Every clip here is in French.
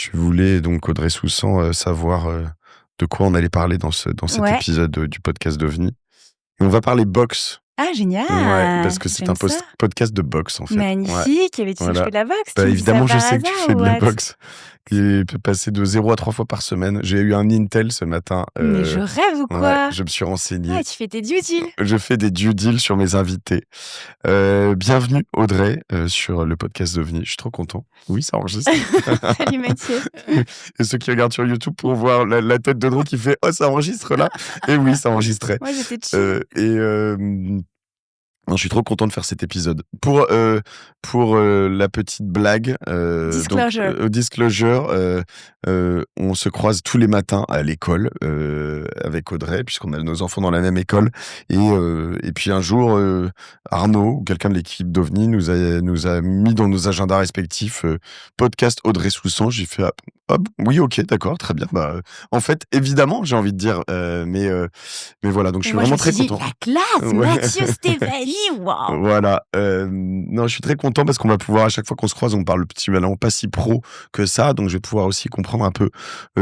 Tu voulais donc, Audrey Soussan, savoir, de quoi on allait parler dans cet Ouais. épisode, du podcast d'OVNI. Et on va parler boxe. Ah Ouais, génial! parce que c'est J'aime un ça. podcast de boxe, en fait. Ouais, Magnifique! Et beh, tu sais que je voilà. fais de la boxe, tu Bah, me dis ça évidemment, je par sais que tu hasard fais ou de la what? boxe. Il peut passer de 0 à 3 fois par semaine. J'ai eu un Intel ce matin, Mais je rêve ou ouais, quoi? je me suis renseigné. Ah, tu fais tes due deals? Je fais des due deals sur mes invités. Bienvenue Audrey, sur le podcast d'OVNI. Je suis trop content. Oui, ça enregistre. Salut Mathieu. Et ceux qui regardent sur YouTube pourront voir la tête d'Audrey qui fait: «Oh, ça enregistre là?» Et oui, ça enregistrait. Moi, j'étais chill. Non, je suis trop content de faire cet épisode. Pour la petite blague, Disclosure. disclosure, on se croise tous les matins à l'école, avec Audrey, puisqu'on a nos enfants dans la même école. Et puis un jour, Arnaud, ou quelqu'un de l'équipe d'OVNI, nous a mis dans nos agendas respectifs, podcast Audrey Soussan. J'ai fait: «Ah oui, OK, d'accord, très bien». Bah, en fait, évidemment, j'ai envie de dire, mais voilà, donc je Et suis moi, je vraiment me suis très dit: content. «La classe! Ouais. Mathieu Stéphanie, waouh!» Voilà, non, je suis très content parce qu'on va pouvoir, à chaque fois qu'on se croise, on parle petit maintenant pas si pro que ça, donc je vais pouvoir aussi comprendre un peu,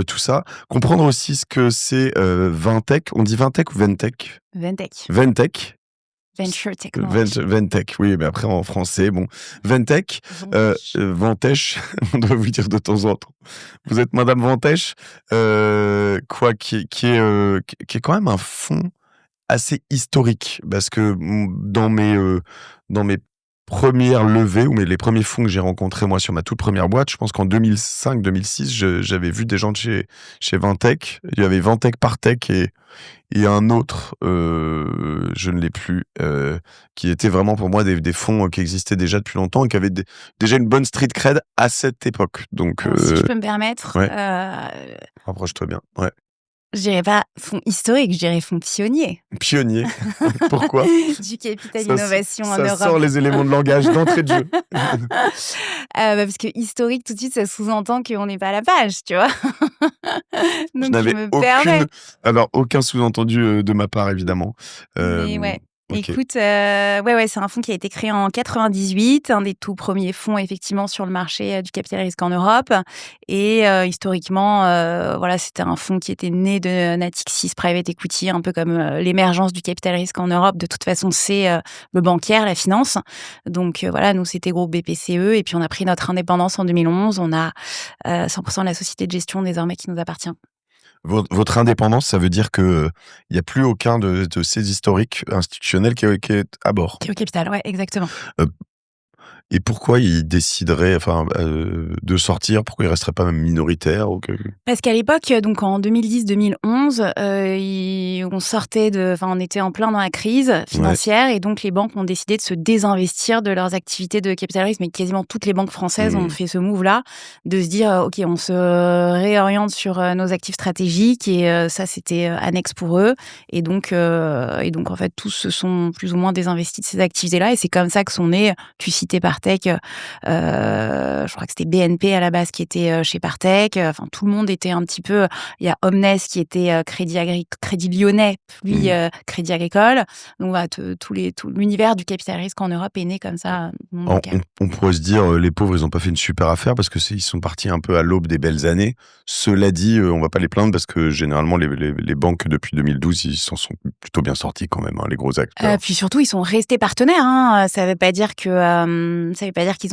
tout ça. Comprendre aussi ce que c'est, Ventech. On dit Ventech ou Ventech? Ventech. Ventech. Venture Technology. Ventech, oui, mais après en français, bon. Ventech, Ventech. Ventech, on doit vous dire de temps en temps. Vous êtes madame Ventech, qui est quand même un fonds assez historique, parce que dans mes premières levées, ou les premiers fonds que j'ai rencontrés moi sur ma toute première boîte, je pense qu'en 2005-2006, j'avais vu des gens de chez Ventech. Il y avait Ventech Partech et un autre, je ne l'ai plus, qui était vraiment pour moi des fonds qui existaient déjà depuis longtemps et qui avaient déjà une bonne street cred à cette époque. Donc, Alors, si je peux me permettre, ouais, rapproche-toi bien. Ouais. je dirais pas fonds historique, je dirais fonds pionnier. Pionnier. Pourquoi? Du capital Ça innovation en ça Europe. sort les éléments de langage d'entrée de jeu. Parce que historique, tout de suite, ça sous-entend qu'on n'est pas à la page, tu vois? Je Donc je n'avais me permets. aucun sous-entendu, de ma part, évidemment. Mais ouais, OK. écoute, ouais, c'est un fonds qui a été créé en 98, un des tout premiers fonds effectivement sur le marché, du capital risque en Europe. Et historiquement, voilà, c'était un fonds qui était né de Natixis Private Equity, un peu comme, l'émergence du capital risque en Europe. De toute façon, c'est, le bancaire, la finance. Donc, voilà, nous, c'était groupe BPCE et puis on a pris notre indépendance en 2011. On a, 100% de la société de gestion désormais qui nous appartient. Votre indépendance, ça veut dire que il y a plus aucun de ces historiques institutionnels qui est à bord? Qui est au capital, ouais, exactement. Heu Et pourquoi ils décideraient, enfin, de sortir? Pourquoi ils resteraient pas même minoritaires ou que... Parce qu'à l'époque, donc en 2010-2011, on était en plein dans la crise Ouais. financière et donc les banques ont décidé de se désinvestir de leurs activités de capital risque, mais quasiment toutes les banques françaises ont fait ce move-là, de se dire, OK, on se réoriente sur nos actifs stratégiques et ça, c'était annexe pour eux. Et donc, en fait, tous se sont plus ou moins désinvestis de ces activités-là et c'est comme ça que sont nés, tu citais Partech, je crois que c'était BNP à la base qui était chez Partech. Enfin, tout le monde était un petit peu. Il y a Omnes qui était Crédit Lyonnais, puis Crédit Agricole. Donc voilà, tout l'univers du capital risque en Europe est né comme ça. On pourrait se dire, les pauvres, ils ont pas fait une super affaire parce que ils sont partis un peu à l'aube des belles années. Cela dit, on va pas les plaindre parce que généralement les banques depuis 2012, ils s'en sont plutôt bien sortis quand même, hein, les gros acteurs. Puis surtout, ils sont restés partenaires, hein. Ça veut pas dire qu'ils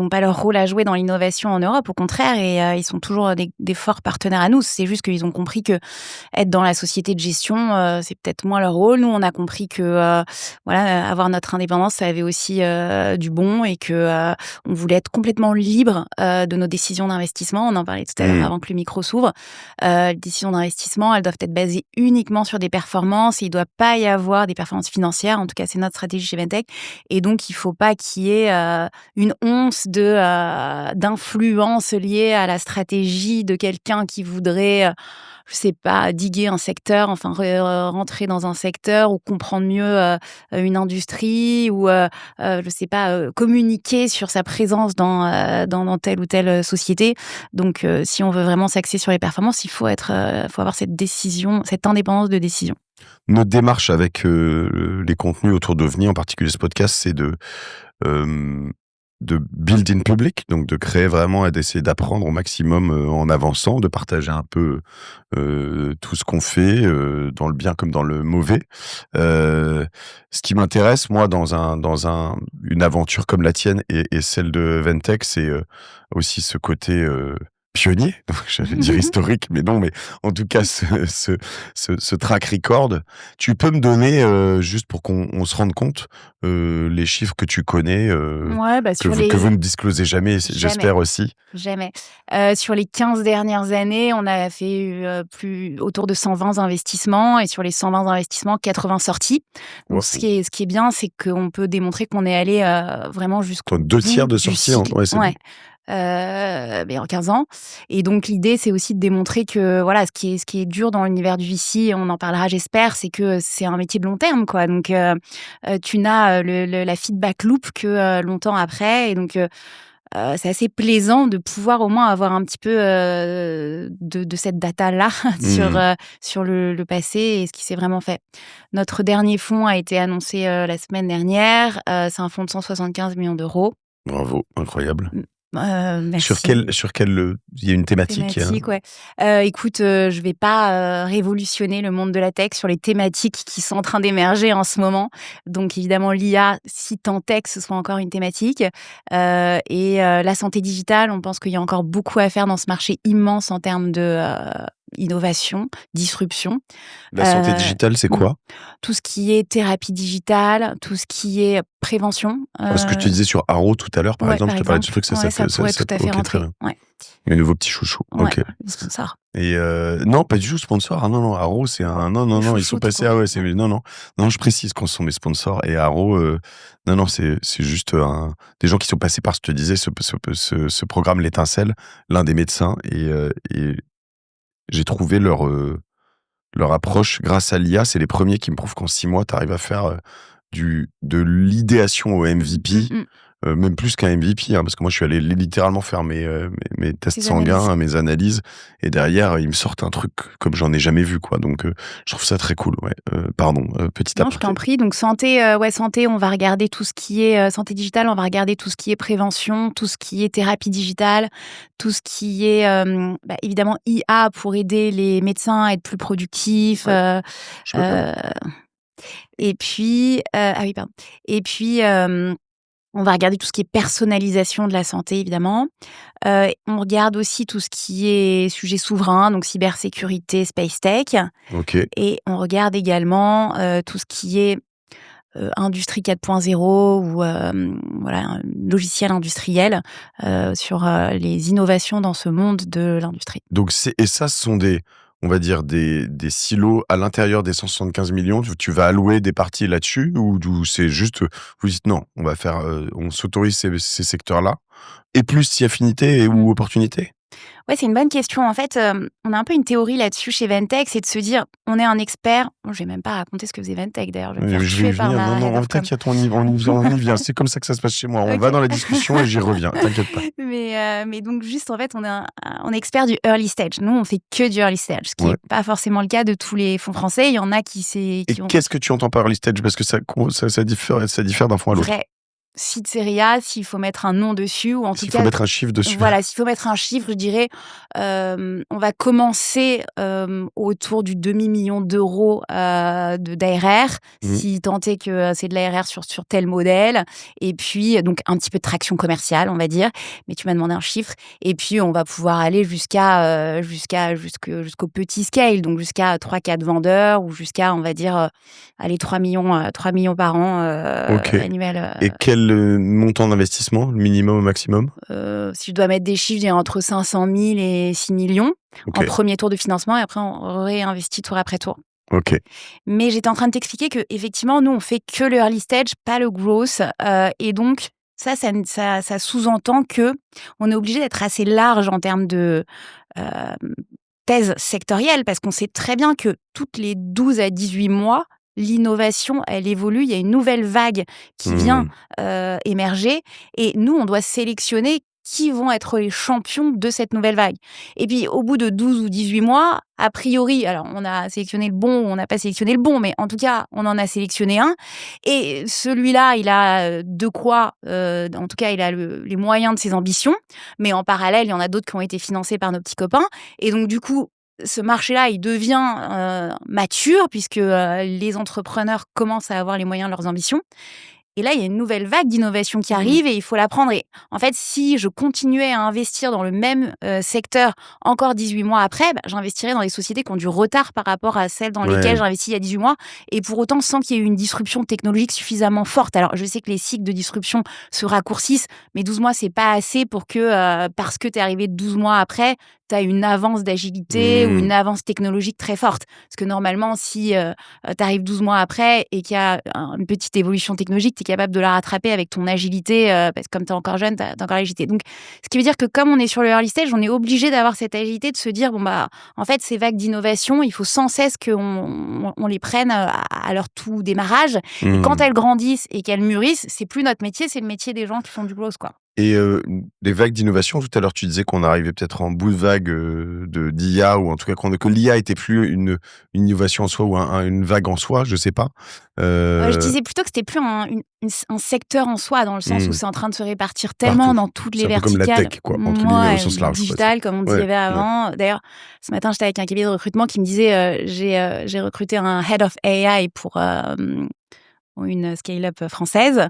n'ont pas leur rôle à jouer dans l'innovation en Europe. Au contraire, et ils sont toujours des forts partenaires à nous. C'est juste qu'ils ont compris que être dans la société de gestion, c'est peut-être moins leur rôle. Nous, on a compris que voilà, avoir notre indépendance, ça avait aussi du bon et que on voulait être complètement libre de nos décisions d'investissement. On en parlait tout à l'heure avant que le micro s'ouvre. Les décisions d'investissement, elles doivent être basées uniquement sur des performances. Il ne doit pas y avoir des performances financières. En tout cas, c'est notre stratégie chez Ventech. Et donc, il ne faut pas qu'il y ait une once d'influence liée à la stratégie de quelqu'un qui voudrait, je sais pas, diguer un secteur, enfin rentrer dans un secteur ou comprendre mieux une industrie ou je sais pas, communiquer sur sa présence dans telle ou telle société. Donc si on veut vraiment s'axer sur les performances, il faut avoir cette décision, cette indépendance de décision. Notre démarche avec les contenus autour d'OVNI, en particulier ce podcast, c'est de build in public, donc de créer vraiment et d'essayer d'apprendre au maximum en avançant, de partager un peu tout ce qu'on fait, dans le bien comme dans le mauvais. Ce qui m'intéresse, moi, une aventure comme la tienne et celle de Ventec, c'est aussi ce côté pionnier, donc j'allais dire historique, mais non, mais en tout cas, ce track record. Tu peux me donner, juste pour qu'on se rende compte, les chiffres que tu connais, Ouais, bah, que vous ne disclosez jamais, Jamais. j'espère aussi. Jamais. Sur les 15 dernières années, on a fait autour de 120 investissements et sur les 120 investissements, 80 sorties. Donc, Wow. ce qui est bien, c'est qu'on peut démontrer qu'on est allé vraiment jusqu'au Deux tiers bout de du sorties, cycle. ouais, c'est Ouais. bien. Mais en 15 ans. Et donc, l'idée, c'est aussi de démontrer que, voilà, ce qui est dur dans l'univers du VC, on en parlera, j'espère, c'est que c'est un métier de long terme, quoi. Donc, tu n'as la feedback loop que longtemps après. Et donc, c'est assez plaisant de pouvoir au moins avoir un petit peu de cette data-là sur le passé et ce qui s'est vraiment fait. Notre dernier fonds a été annoncé la semaine dernière. C'est un fonds de 175 millions d'euros. Bravo, incroyable. Merci. Sur quel, il y a une thématique, hein? Ouais. Écoute, je vais pas révolutionner le monde de la tech sur les thématiques qui sont en train d'émerger en ce moment. Donc évidemment l'IA, si tant est que ce soit encore une thématique, et la santé digitale, on pense qu'il y a encore beaucoup à faire dans ce marché immense en termes de innovation, disruption. La santé digitale, c'est quoi? Tout ce qui est thérapie digitale, tout ce qui est prévention. Ce que tu disais sur Haro tout à l'heure, par exemple, je te parlais de ce truc, ça pourrait tout à fait ok, très rentrer. bien. Ouais. Le nouveau petit chouchou. Ouais, Ok. le sponsor. Et non, pas du tout sponsor. Ah non, Haro, c'est un non, ils sont passés. Ah ouais, c'est non, je précise qu'on sont mes sponsors. Et Haro, non, c'est juste des gens qui sont passés par ce que je te disais, ce programme L'étincelle, l'un des médecins, et j'ai trouvé leur approche grâce à l'IA. C'est les premiers qui me prouvent qu'en 6 mois, tu arrives à faire de l'idéation au MVP. Même plus qu'un MVP, hein, parce que moi je suis allé littéralement faire mes tests sanguins, mes analyses, et derrière ils me sortent un truc comme j'en ai jamais vu, quoi. Donc je trouve ça très cool. Ouais. Pardon, petit Non, aparté. je t'en prie. Donc santé, santé, on va regarder tout ce qui est santé digitale, on va regarder tout ce qui est prévention, tout ce qui est thérapie digitale, tout ce qui est évidemment IA pour aider les médecins à être plus productifs. Ouais. Et puis on va regarder tout ce qui est personnalisation de la santé, évidemment. On regarde aussi tout ce qui est sujet souverain, donc cybersécurité, space tech. Ok. Et on regarde également tout ce qui est industrie 4.0 ou un logiciel industriel sur les innovations dans ce monde de l'industrie. Donc ça, ce sont on va dire des silos à l'intérieur des 175 millions. Tu vas allouer des parties là-dessus, ou c'est juste, vous dites non, on va faire, on s'autorise ces secteurs-là, et plus si affinité ou opportunité? Ouais, c'est une bonne question. En fait, on a un peu une théorie là-dessus chez Ventec, c'est de se dire, on est un expert. Bon, je vais même pas raconter ce que faisait Ventec, d'ailleurs. Je vais me faire Je tuer vais par venir. ma head Non, of com. t'inquiète, on y vient. C'est comme ça que ça se passe chez moi. On va dans la discussion et j'y reviens. T'inquiète pas. Mais donc juste, en fait, on est expert du early stage. Nous, on fait que du early stage, ce qui n'est pas forcément le cas de tous les fonds français. Il y en a qui qu'est-ce que tu entends par early stage? Parce que ça diffère d'un fonds à l'autre. Vrai. Seed série A, s'il faut mettre un nom dessus, ou en tout cas... S'il faut mettre un chiffre dessus. Voilà, s'il faut mettre un chiffre, je dirais, on va commencer autour du demi-million d'euros d'ARR, si tant est que c'est de l'ARR sur tel modèle, et puis donc un petit peu de traction commerciale, on va dire, mais tu m'as demandé un chiffre, et puis on va pouvoir aller jusqu'au petit scale, donc jusqu'à 3-4 vendeurs, ou jusqu'à, on va dire, 3 millions par an annuel. Et quel montant d'investissement, le minimum au maximum? Si je dois mettre des chiffres, je dirais entre 500 000 et 6 millions en premier tour de financement, et après on réinvestit tour après tour. Ok. Mais j'étais en train de t'expliquer que effectivement, nous on fait que le early stage, pas le growth, et donc ça sous-entend que on est obligé d'être assez large en termes de thèse sectorielle, parce qu'on sait très bien que toutes les 12 à 18 mois, l'innovation, elle évolue, il y a une nouvelle vague qui vient émerger, et nous, on doit sélectionner qui vont être les champions de cette nouvelle vague. Et puis, au bout de 12 ou 18 mois, a priori, alors on a sélectionné le bon ou on n'a pas sélectionné le bon, mais en tout cas, on en a sélectionné un. Et celui-là, il a de quoi, en tout cas, il a les moyens de ses ambitions. Mais en parallèle, il y en a d'autres qui ont été financés par nos petits copains. Et donc, du coup, ce marché-là, il devient mature puisque les entrepreneurs commencent à avoir les moyens de leurs ambitions. Et là, il y a une nouvelle vague d'innovation qui arrive et il faut la prendre. Et en fait, si je continuais à investir dans le même secteur encore 18 mois après, j'investirais dans des sociétés qui ont du retard par rapport à celles dans lesquelles j'ai investi il y a 18 mois. Et pour autant, sans qu'il y ait eu une disruption technologique suffisamment forte. Alors, je sais que les cycles de disruption se raccourcissent, mais 12 mois, c'est pas assez pour que, parce que tu es arrivé 12 mois après, tu as une avance d'agilité ou une avance technologique très forte. Parce que normalement, si tu arrives 12 mois après et qu'il y a une petite évolution technologique, tu es capable de la rattraper avec ton agilité, parce que comme tu es encore jeune, tu as encore l'agilité. Donc, ce qui veut dire que comme on est sur le early stage, on est obligé d'avoir cette agilité, de se dire, en fait, ces vagues d'innovation, il faut sans cesse qu'on les prenne à leur tout démarrage. Et quand elles grandissent et qu'elles mûrissent, c'est plus notre métier, c'est le métier des gens qui font du growth, quoi. Et les vagues d'innovation, tout à l'heure, tu disais qu'on arrivait peut-être en bout de vague d'IA, ou en tout cas que l'IA était plus une innovation en soi ou une vague en soi, je sais pas. Je disais plutôt que c'était plus un secteur en soi, dans le sens où c'est en train de se répartir tellement dans toutes les verticales. C'est un peu comme la tech, quoi, entre guillemets, au sens large. Digital, comme on disait avant. D'ailleurs, ce matin, j'étais avec un cabinet de recrutement qui me disait j'ai recruté un head of AI pour une scale-up française.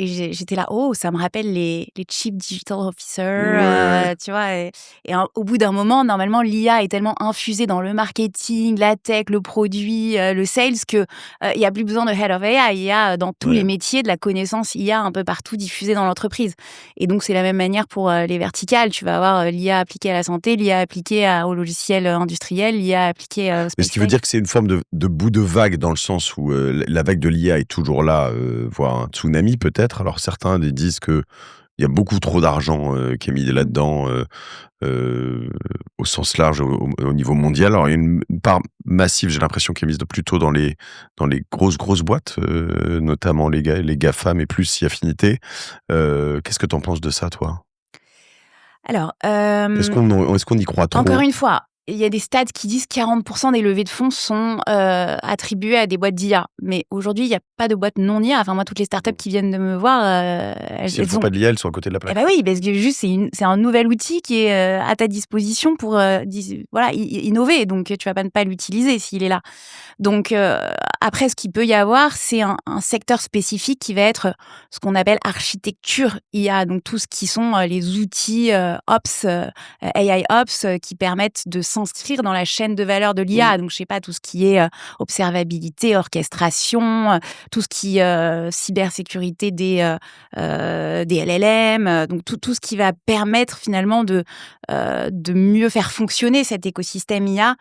Et j'étais là, ça me rappelle les Chief Digital Officer, tu vois. Et au bout d'un moment, normalement, l'IA est tellement infusée dans le marketing, la tech, le produit, le sales, qu'il n'y a plus besoin de Head of AI. Il y a dans tous les métiers de la connaissance IA un peu partout diffusée dans l'entreprise. Et donc, c'est la même manière pour les verticales. Tu vas avoir l'IA appliquée à la santé, l'IA appliquée au logiciel industriel, l'IA appliquée à Mais ce qui veut dire que c'est une forme de bout de vague, dans le sens où la vague de l'IA est toujours là, voire un tsunami peut-être. Alors certains disent que il y a beaucoup trop d'argent qui est mis là-dedans au sens large, au niveau mondial. Alors il y a une part massive, j'ai l'impression, qui est mise plutôt dans les grosses boîtes, notamment les GAFAM et plus si affinité. Qu'est-ce que tu en penses de ça, toi? Alors, est-ce qu'on y croit trop? Encore une fois, il y a des stats qui disent 40% des levées de fonds sont attribuées à des boîtes d'IA. Mais aujourd'hui, il n'y a pas de boîtes non IA. Enfin, moi, toutes les startups qui viennent de me voir, si elles ne font pas de l'IA, elles sont à côté de la plaque. Eh ben oui, parce que juste, c'est un nouvel outil qui est à ta disposition pour innover. Donc, tu vas pas l'utiliser s'il est là. Donc, après, ce qu'il peut y avoir, c'est un secteur spécifique qui va être ce qu'on appelle architecture IA. Donc, tout ce qui sont les outils Ops, AI Ops, qui permettent de s'inscrire dans la chaîne de valeur de l'IA. Donc, je sais pas, tout ce qui est observabilité, orchestration, tout ce qui est cybersécurité des LLM, donc tout ce qui va permettre finalement de mieux faire fonctionner cet écosystème IA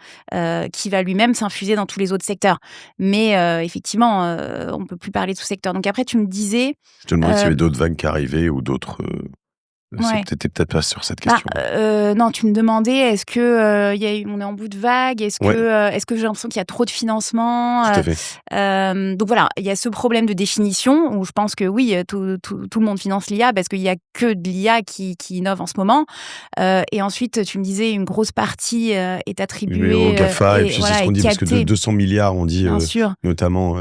qui va lui-même s'infuser dans tous les autres secteurs. Mais effectivement, on ne peut plus parler de sous-secteur. Donc après, tu me disais... Je te demandais s'il y avait d'autres vagues qui arrivaient ou d'autres... T'étais peut-être pas sur cette question. Non, tu me demandais, est-ce que on est en bout de vague? Est-ce que j'ai l'impression qu'il y a trop de financement? Tout à fait. Donc voilà, il y a ce problème de définition où je pense que oui, tout le monde finance l'IA parce qu'il y a que de l'IA qui innove en ce moment. Et ensuite, tu me disais, une grosse partie est attribuée au GAFA, et puis c'est ce qu'on dit, parce que de 200 milliards, on dit, notamment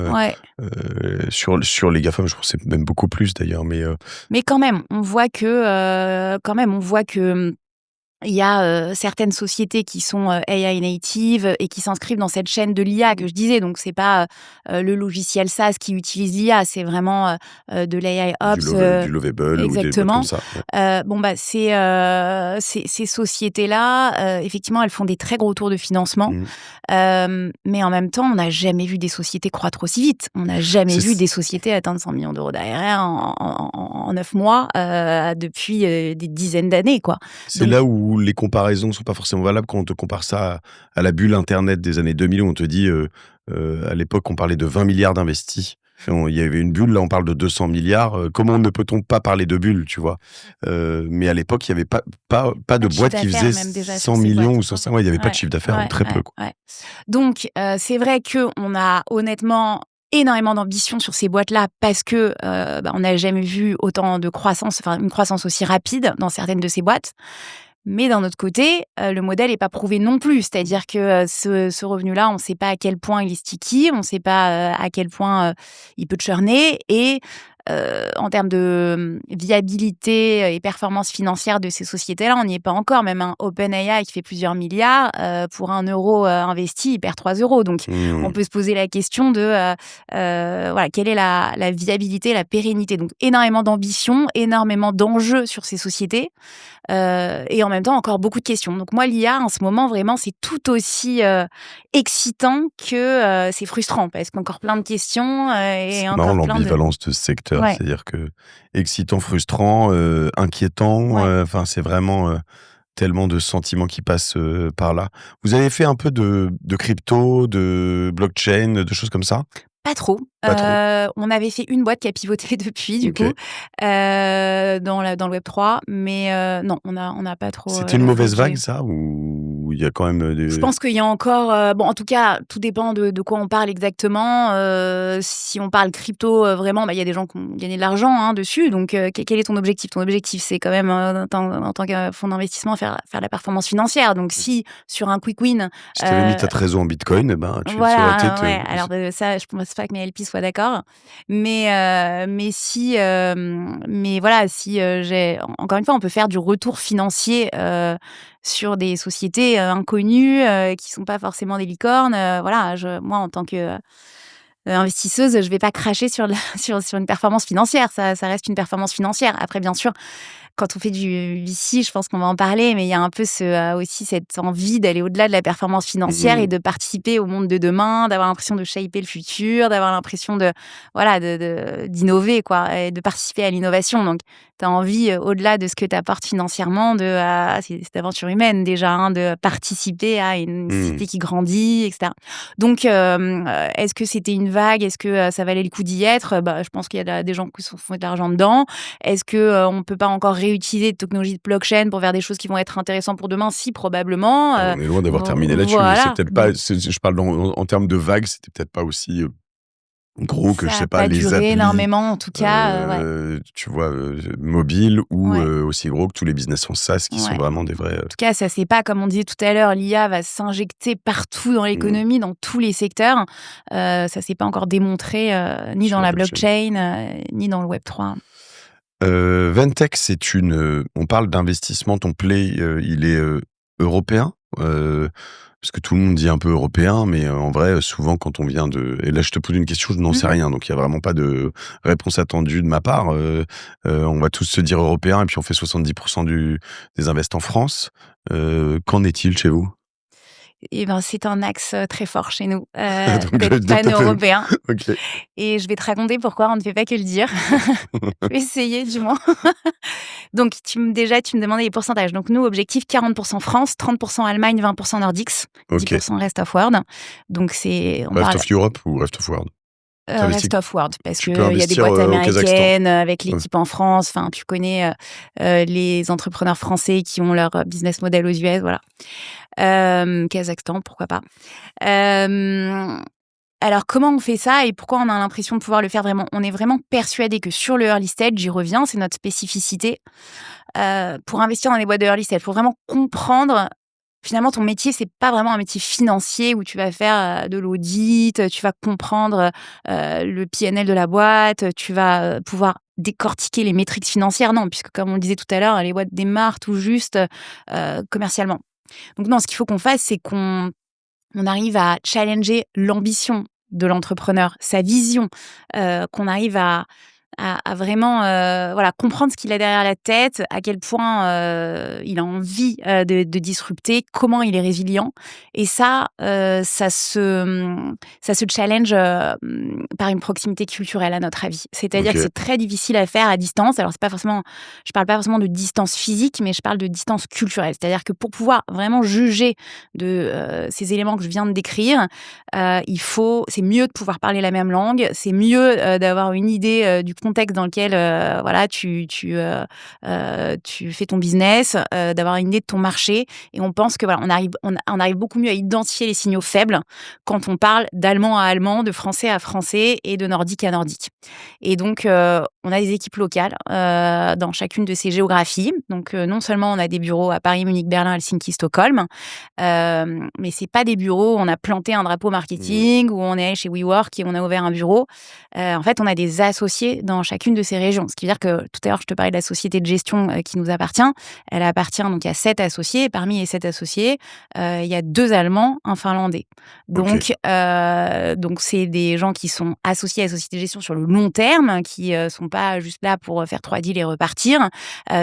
sur les GAFA, je pense que c'est même beaucoup plus d'ailleurs. Mais quand même, on voit que il y a certaines sociétés qui sont AI native et qui s'inscrivent dans cette chaîne de l'IA que je disais. Donc, c'est pas le logiciel SaaS qui utilise l'IA, c'est vraiment de l'AI Ops. Du Lovable, exactement. Ou des comme ça. Ces sociétés-là, effectivement, elles font des très gros tours de financement. Mais en même temps, on n'a jamais vu des sociétés croître aussi vite. On n'a jamais vu des sociétés atteindre 100 millions d'euros d'ARR en 9 mois depuis des dizaines d'années, quoi. C'est là où les comparaisons ne sont pas forcément valables quand on te compare ça à la bulle Internet des années 2000, où on te dit, à l'époque, on parlait de 20 milliards d'investis. Il y avait une bulle, là on parle de 200 milliards. Comment ne peut-on pas parler de bulle, tu vois? Mais à l'époque, il n'y avait pas de boîte qui faisait 100 millions ou 105. Il n'y avait pas de chiffre d'affaires, très peu. Quoi. Donc, c'est vrai qu'on a honnêtement énormément d'ambition sur ces boîtes-là parce que on n'a jamais vu autant de croissance, enfin une croissance aussi rapide dans certaines de ces boîtes. Mais d'un autre côté, le modèle n'est pas prouvé non plus. C'est-à-dire que ce revenu-là, on ne sait pas à quel point il est sticky, on ne sait pas à quel point il peut churner. Et en termes de viabilité et performance financière de ces sociétés-là, on n'y est pas encore. Même un OpenAI qui fait plusieurs milliards, pour 1 euro investi, il perd 3 euros. Donc, on peut se poser la question de quelle est la viabilité, la pérennité. Donc, énormément d'ambition, énormément d'enjeux sur ces sociétés. Et en même temps, encore beaucoup de questions. Donc moi, l'IA, en ce moment, vraiment, c'est tout aussi excitant que c'est frustrant, parce qu'encore plein de questions et C'est encore marrant plein de... l'ambivalence de ce secteur. Ouais. C'est-à-dire que excitant, frustrant, inquiétant, Ouais. c'est vraiment tellement de sentiments qui passent par là. Vous avez fait un peu de crypto, de blockchain, de choses comme ça? Pas trop. Pas trop? On avait fait une boîte qui a pivoté depuis, du Ok. coup, dans le Web3, mais non, on n'a pas trop C'était une mauvaise réfléchi. vague, ça? Ou il y a quand même Je pense qu'il y a encore... en tout cas, tout dépend de quoi on parle exactement. Si on parle crypto, vraiment, il y a des gens qui ont gagné de l'argent dessus. Donc, quel est ton objectif? Ton objectif, c'est quand même, en tant que fonds d'investissement, faire la performance financière. Donc, si sur un quick win... Si t'avais mis ta trésor en bitcoin, ça aurait été... ouais. Alors, ça, je pense pas que mes LP soient d'accord. Mais si... mais voilà, si j'ai... Encore une fois, on peut faire du retour financier sur des sociétés inconnues qui sont pas forcément des licornes. Voilà, moi, en tant que investisseuse, je vais pas cracher sur une performance financière. Ça reste une performance financière. Après, bien sûr, quand on fait du VC, je pense qu'on va en parler, mais il y a un peu aussi cette envie d'aller au-delà de la performance financière et de participer au monde de demain, d'avoir l'impression de shaper le futur, d'avoir l'impression d'innover, quoi, et de participer à l'innovation. Donc, tu as envie, au-delà de ce que tu apportes financièrement, c'est cette aventure humaine déjà, de participer à une cité qui grandit, etc. Donc, est-ce que c'était une vague? Est-ce que ça valait le coup d'y être? Je pense qu'il y a des gens qui se font de l'argent dedans. Est-ce que on peut pas encore réutiliser des technologies de blockchain pour faire des choses qui vont être intéressantes pour demain? Si, probablement. On est loin d'avoir terminé là-dessus, mais voilà. c'est peut-être pas... je parle en termes de vagues, c'était peut-être pas aussi gros que, je Ça sais a pas, pas les duré applis, énormément, en tout cas. Ouais. tu vois, mobiles, ou Ouais. aussi gros que tous les business en SaaS qui sont Ouais. vraiment des vrais... En tout cas, ça c'est pas, comme on disait tout à l'heure, l'IA va s'injecter partout dans l'économie, dans tous les secteurs. Ça s'est pas encore démontré ni Sur dans la la blockchain, ni dans le Web3. Ventec, on parle d'investissement, ton play, il est européen, parce que tout le monde dit un peu européen, mais en vrai, souvent quand on vient de... Et là, je te pose une question, je n'en sais rien, donc il y a vraiment pas de réponse attendue de ma part. On va tous se dire européen, et puis on fait 70% des invests en France. Qu'en est-il chez vous? Et c'est un axe très fort chez nous, Donc, d'être pan-européen. Ok. Et je vais te raconter pourquoi on ne fait pas que le dire. Je vais essayer, du moins. Donc, tu me demandais les pourcentages. Donc, nous, objectif 40% France, 30% Allemagne, 20% Nordics, Ok. 10% Rest of World. Donc, Rest of Europe ou Rest of World? Rest of World, parce Tu qu'il peux y a des investir boîtes au Kazakhstan. américaines avec l'équipe en France. Enfin, tu connais les entrepreneurs français qui ont leur business model aux US, voilà. Kazakhstan, pourquoi pas. Alors, comment on fait ça et pourquoi on a l'impression de pouvoir le faire vraiment? On est vraiment persuadé que sur le early stage, j'y reviens, c'est notre spécificité. Pour investir dans les boîtes de early stage, pour vraiment comprendre... Finalement, ton métier, c'est pas vraiment un métier financier où tu vas faire de l'audit, tu vas comprendre le PNL de la boîte, tu vas pouvoir décortiquer les métriques financières. Non, puisque comme on le disait tout à l'heure, les boîtes démarrent tout juste commercialement. Donc non, ce qu'il faut qu'on fasse, c'est qu'on arrive à challenger l'ambition de l'entrepreneur, sa vision, qu'on arrive à vraiment comprendre ce qu'il a derrière la tête, à quel point il a envie de disrupter, comment il est résilient. Et ça se challenge par une proximité culturelle, à notre avis. C'est-à-dire que c'est très difficile à faire à distance. Alors, je parle pas forcément de distance physique, mais je parle de distance culturelle. C'est-à-dire que pour pouvoir vraiment juger de ces éléments que je viens de décrire, c'est mieux de pouvoir parler la même langue, c'est mieux d'avoir une idée du contexte dans lequel tu fais ton business, d'avoir une idée de ton marché. Et on pense que on arrive beaucoup mieux à identifier les signaux faibles quand on parle d'allemand à allemand, de français à français et de nordique à nordique. Et donc, on a des équipes locales dans chacune de ces géographies. Donc, non seulement on a des bureaux à Paris, Munich, Berlin, Helsinki, Stockholm, mais c'est pas des bureaux où on a planté un drapeau marketing, où on est allé chez WeWork et on a ouvert un bureau. En fait, on a des associés dans chacune de ces régions. Ce qui veut dire que tout à l'heure, je te parlais de la société de gestion qui nous appartient. Elle appartient donc à 7 associés. Et parmi les 7 associés, il y a 2 Allemands, un Finlandais. Donc, donc c'est des gens qui sont associés à la société de gestion sur le long terme, qui sont pas juste là pour faire 3 deals et repartir.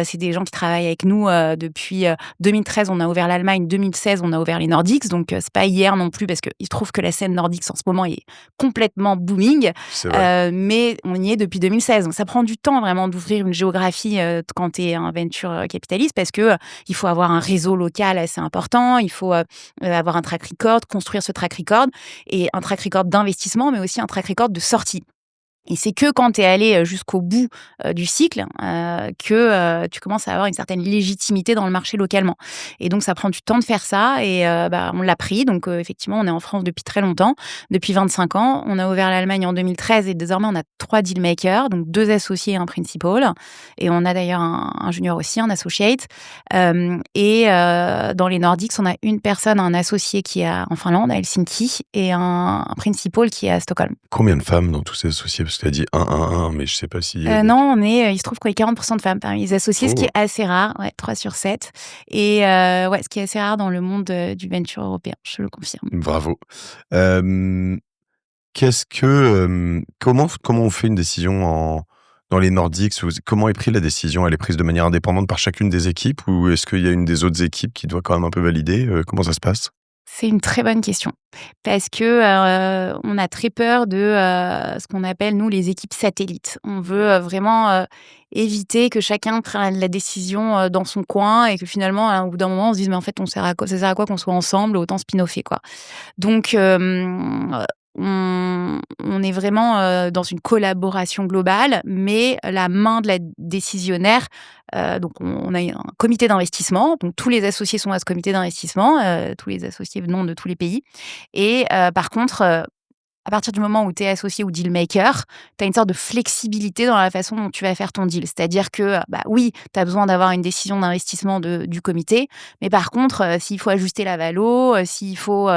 C'est des gens qui travaillent avec nous depuis 2013. On a ouvert l'Allemagne, 2016, on a ouvert les Nordiques. Donc, c'est pas hier non plus, parce qu'il se trouve que la scène nordique en ce moment est complètement booming. Mais on y est depuis 2016. Donc, ça prend du temps vraiment d'ouvrir une géographie quand tu es un venture capitaliste, parce que il faut avoir un réseau local assez important, il faut avoir un track record, construire ce track record, et un track record d'investissement, mais aussi un track record de sortie. Et c'est que quand tu es allé jusqu'au bout du cycle que tu commences à avoir une certaine légitimité dans le marché localement. Et donc, ça prend du temps de faire ça. Et on l'a pris. Donc, effectivement, on est en France depuis très longtemps, depuis 25 ans. On a ouvert l'Allemagne en 2013 et désormais, on a 3 dealmakers, donc 2 associés et un principal. Et on a d'ailleurs un junior aussi, un associate. Dans les Nordiques, on a une personne, un associé qui est en Finlande, à Helsinki, et un principal qui est à Stockholm. Combien de femmes dans tous ces associés? Parce que tu as dit 1, mais je sais pas si... Non, il se trouve qu'on est 40% de femmes parmi les associés, ce qui est assez rare, 3 sur 7. Et ce qui est assez rare dans le monde du venture européen, je le confirme. Bravo. Comment on fait une décision dans les Nordiques? Comment est prise la décision? Elle est prise de manière indépendante par chacune des équipes, ou est-ce qu'il y a une des autres équipes qui doit quand même un peu valider? Comment ça se passe? C'est une très bonne question, parce que on a très peur de ce qu'on appelle, nous, les équipes satellites. On veut vraiment éviter que chacun prenne la décision dans son coin, et que finalement, au bout d'un moment, on se dise, mais en fait, ça sert à quoi qu'on soit ensemble, autant spin-offer, quoi. Donc, on est vraiment dans une collaboration globale, mais la main de la décisionnaire, donc on a un comité d'investissement, donc tous les associés sont à ce comité d'investissement, tous les associés venant de tous les pays. Et par contre, à partir du moment où tu es associé ou dealmaker, tu as une sorte de flexibilité dans la façon dont tu vas faire ton deal. C'est-à-dire que, oui, tu as besoin d'avoir une décision d'investissement du comité, mais par contre, s'il faut ajuster la valo, s'il faut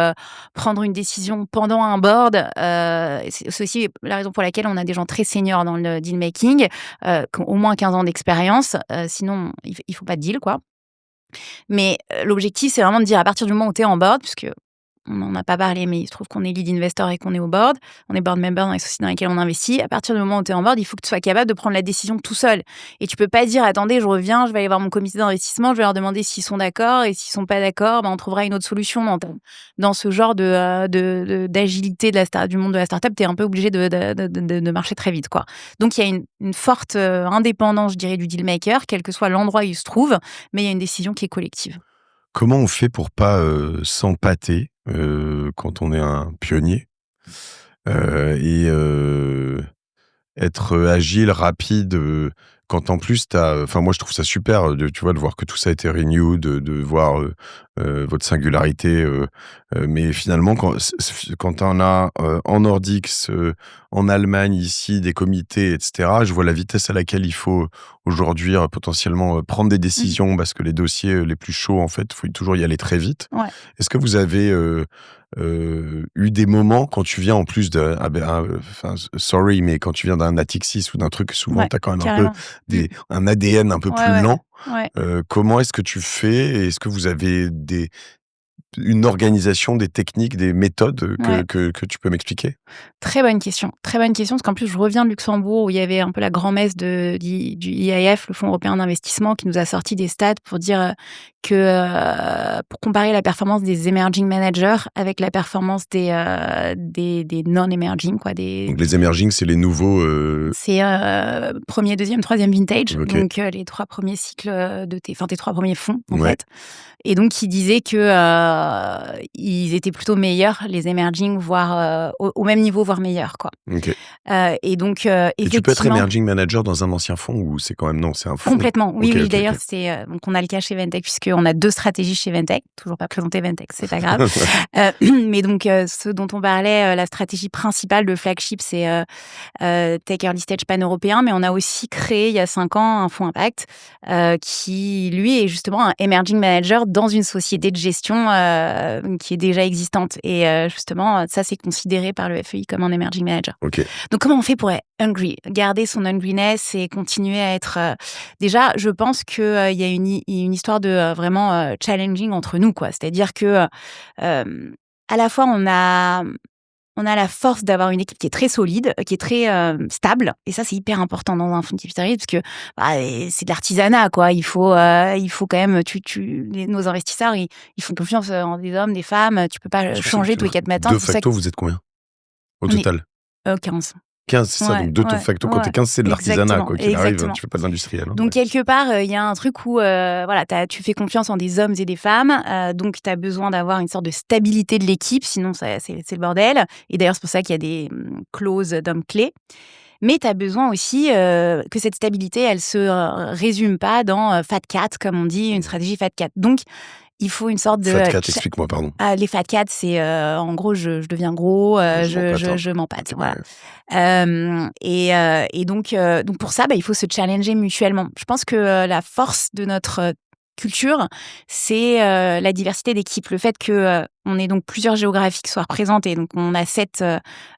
prendre une décision pendant un board, c'est aussi la raison pour laquelle on a des gens très seniors dans le deal-making, qui ont au moins 15 ans d'expérience, sinon il faut pas de deal, quoi. Mais l'objectif, c'est vraiment de dire, à partir du moment où tu es en board, puisque on n'en a pas parlé, mais il se trouve qu'on est lead investor et qu'on est au board. On est board member dans les sociétés dans lesquelles on investit. À partir du moment où tu es en board, il faut que tu sois capable de prendre la décision tout seul. Et tu peux pas dire, attendez, je reviens, je vais aller voir mon comité d'investissement, je vais leur demander s'ils sont d'accord, et s'ils sont pas d'accord, on trouvera une autre solution. Dans ce genre d'agilité du monde de la startup, tu es un peu obligé de marcher très vite, quoi. Donc, il y a une forte indépendance, je dirais, du dealmaker, quel que soit l'endroit où il se trouve, mais il y a une décision qui est collective. Comment on fait pour pas s'empâter quand on est un pionnier et être agile, rapide, quand en plus enfin moi je trouve ça super tu vois, de voir que tout ça a été renewed, de voir votre singularité, mais finalement quand on a en Nordics, en Allemagne ici des comités, etc., je vois la vitesse à laquelle il faut aujourd'hui potentiellement prendre des décisions, parce que les dossiers les plus chauds, en fait, il faut toujours y aller très vite. Ouais. Est-ce que vous avez eu des moments quand tu viens en plus sorry, mais quand tu viens d'un Natixis ou d'un truc, souvent tu as quand même carrément. un ADN un peu plus lent. Ouais. Comment est-ce que tu fais? Est-ce que vous avez une organisation, des techniques, des méthodes que tu peux m'expliquer? Très bonne question, parce qu'en plus, je reviens de Luxembourg, où il y avait un peu la grand-messe du EIF, le Fonds européen d'investissement, qui nous a sorti des stats pour dire que pour comparer la performance des emerging managers avec la performance des non-emerging, quoi. Donc les emerging, c'est les nouveaux... C'est premier, deuxième, troisième vintage, Okay. donc les 3 premiers cycles tes 3 premiers fonds, en fait. Et donc, qui disait que ils étaient plutôt meilleurs, les emerging, voire au même niveau, voire meilleurs, quoi. Ok. Et donc, Et tu peux être effectivement, emerging manager dans un ancien fonds ou c'est quand même non, c'est un fonds. complètement. Oui, Ok, oui. ok, D'ailleurs, ok. c'est donc on a le cas chez Ventec puisqu'on a 2 stratégies chez Ventec. Toujours pas présenté Ventec, c'est pas grave. Mais donc, ce dont on parlait, la stratégie principale de flagship, c'est Tech Early Stage pan-européen, mais on a aussi créé il y a 5 ans un fonds impact qui, lui, est justement un emerging manager dans une société de gestion qui est déjà existante. Et justement, ça, c'est considéré par le FEI comme un emerging manager. Ok. Donc, comment on fait pour être hungry, garder son hungriness et continuer à être... Déjà, je pense qu'il y a une histoire de vraiment challenging entre nous, quoi. C'est-à-dire que à la fois, on a la force d'avoir une équipe qui est très solide, qui est très stable. Et ça, c'est hyper important dans un fonds de capital risque parce que c'est de l'artisanat, quoi. Il faut quand même... nos investisseurs, ils font confiance en des hommes, des femmes. Tu peux pas changer tous les 4 matins. De facto, vous êtes combien au on est total? 15. 15, c'est ça. Ouais, Donc, de ouais, facto, quand ouais. t'es 15, c'est de l'artisanat, Exactement, quoi qu'il arrive. exactement. Tu fais pas de l'industriel. Hein, Donc, ouais. quelque part, il y a un truc où voilà, tu fais confiance en des hommes et des femmes. Donc, tu as besoin d'avoir une sorte de stabilité de l'équipe. Sinon, c'est le bordel. Et d'ailleurs, c'est pour ça qu'il y a des clauses d'hommes clés. Mais tu as besoin aussi que cette stabilité, elle se résume pas dans Fat Cat, comme on dit, une stratégie Fat Cat. Donc, il faut une sorte de... Fat Cat, explique-moi, pardon. Les Fat Cat, c'est en gros, je deviens gros, je m'empâte. Okay, Voilà. Ouais. Et donc pour ça, il faut se challenger mutuellement. Je pense que la force de notre culture, c'est la diversité d'équipes. Le fait que on ait donc plusieurs géographies qui soient représentées. Donc, on a 7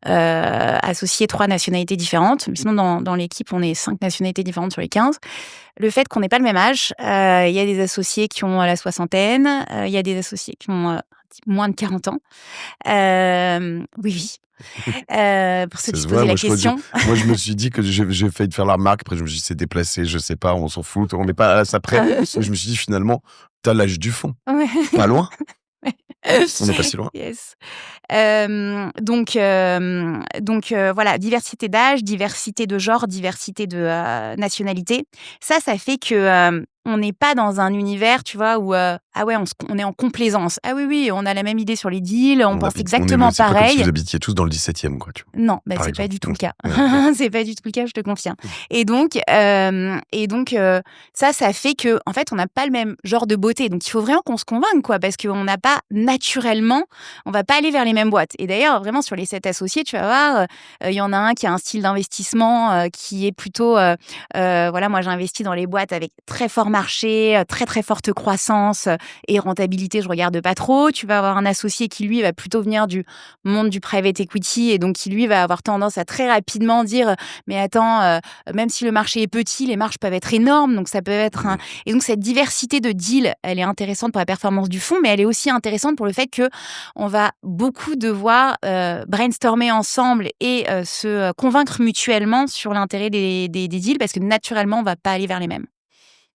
associés, 3 nationalités différentes. Mais sinon, dans l'équipe, on est 5 nationalités différentes sur les 15. Le fait qu'on n'ait pas le même âge, il y a des associés qui ont la soixantaine, il y a des associés qui ont moins de 40 ans. Oui. Pour ceux qui se posaient la question. Moi, je me suis dit que j'ai failli te faire la remarque. Après, je me suis dit, c'est déplacé, je sais pas, on s'en fout, on n'est pas à ça près. Je me suis dit, finalement, t'as l'âge du fond. Ouais. Pas loin. On n'est pas si loin. Yes. Donc voilà, diversité d'âge, diversité de genre, diversité de nationalité. Ça fait que on n'est pas dans un univers, tu vois, où on est en complaisance. Ah oui, on a la même idée sur les deals, on pense exactement c'est pareil. pas comme si vous habitiez tous dans le 17e, quoi. Tu vois, non, c'est pas du tout le cas. C'est pas du tout le cas, je te confirme. Et donc ça fait que, en fait, on n'a pas le même genre de beauté. Donc, il faut vraiment qu'on se convainque, quoi, parce qu'on n'a pas naturellement, on va pas aller vers les mêmes boîtes. Et d'ailleurs, vraiment, sur les 7 associés, tu vas voir, il y en a un qui a un style d'investissement qui est plutôt, voilà, moi, j'ai investi dans les boîtes avec très fort marché, très, très forte croissance et rentabilité, je regarde pas trop. Tu vas avoir un associé qui, lui, va plutôt venir du monde du private equity et donc qui, lui, va avoir tendance à très rapidement dire « Mais attends, même si le marché est petit, les marges peuvent être énormes. » Donc, ça peut être un... Et donc, cette diversité de deals, elle est intéressante pour la performance du fonds, mais elle est aussi intéressante pour le fait qu'on va beaucoup devoir brainstormer ensemble et se convaincre mutuellement sur l'intérêt des deals parce que naturellement, on va pas aller vers les mêmes.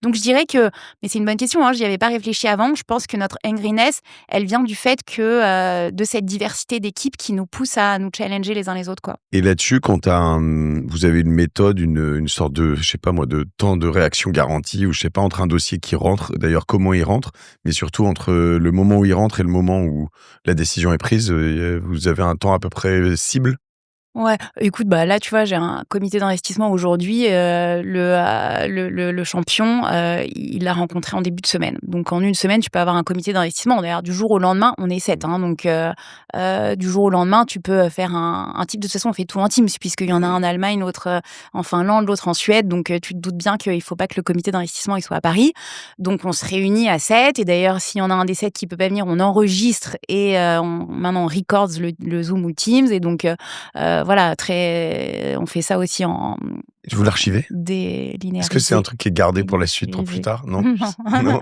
Donc, je dirais que, mais c'est une bonne question, j'y avais pas réfléchi avant, je pense que notre hungriness, elle vient du fait que de cette diversité d'équipes qui nous pousse à nous challenger les uns les autres, quoi. Et là-dessus, quand vous avez une méthode, une sorte de, je sais pas moi, de temps de réaction garantie, ou je sais pas, entre un dossier qui rentre, d'ailleurs comment il rentre, mais surtout entre le moment où il rentre et le moment où la décision est prise, vous avez un temps à peu près cible? Ouais, écoute, là, tu vois, j'ai un comité d'investissement aujourd'hui. Le champion, il l'a rencontré en début de semaine. Donc, en une semaine, tu peux avoir un comité d'investissement. D'ailleurs, du jour au lendemain, on est 7. Donc, du jour au lendemain, tu peux faire un type. De toute façon, on fait tout en Teams, puisqu'il y en a un en Allemagne, l'autre en Finlande, l'autre en Suède. Donc, tu te doutes bien qu'il ne faut pas que le comité d'investissement il soit à Paris. Donc, on se réunit à 7. Et d'ailleurs, s'il y en a un des 7 qui ne peut pas venir, on enregistre et maintenant, on records le Zoom ou le Teams. Et donc, voilà, on fait ça aussi en... Vous l'archivez? Délinéarisé. Est-ce que c'est un truc qui est gardé pour la suite, pour plus tard? Non. Non.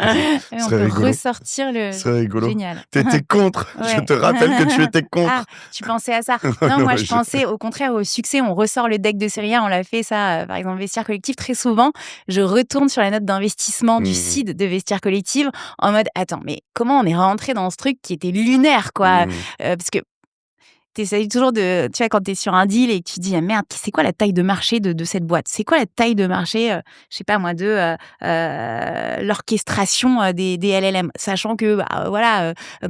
On peut ressortir le... C'est rigolo. Génial. T'étais contre. Ouais. Je te rappelle que tu étais contre. Ah, tu pensais à ça? Non, moi, je pensais au contraire au succès. On ressort le deck de série A. On l'a fait ça, par exemple, Vestiaire Collectif. Très souvent, je retourne sur la note d'investissement du seed de Vestiaire Collectif en mode, attends, mais comment on est rentré dans ce truc qui était lunaire, quoi? Parce que t'essayes toujours de, tu vois, quand t'es sur un deal et que tu dis, ah merde, c'est quoi la taille de marché de cette boîte? C'est quoi la taille de marché, je sais pas moi, de l'orchestration des LLM? Sachant que,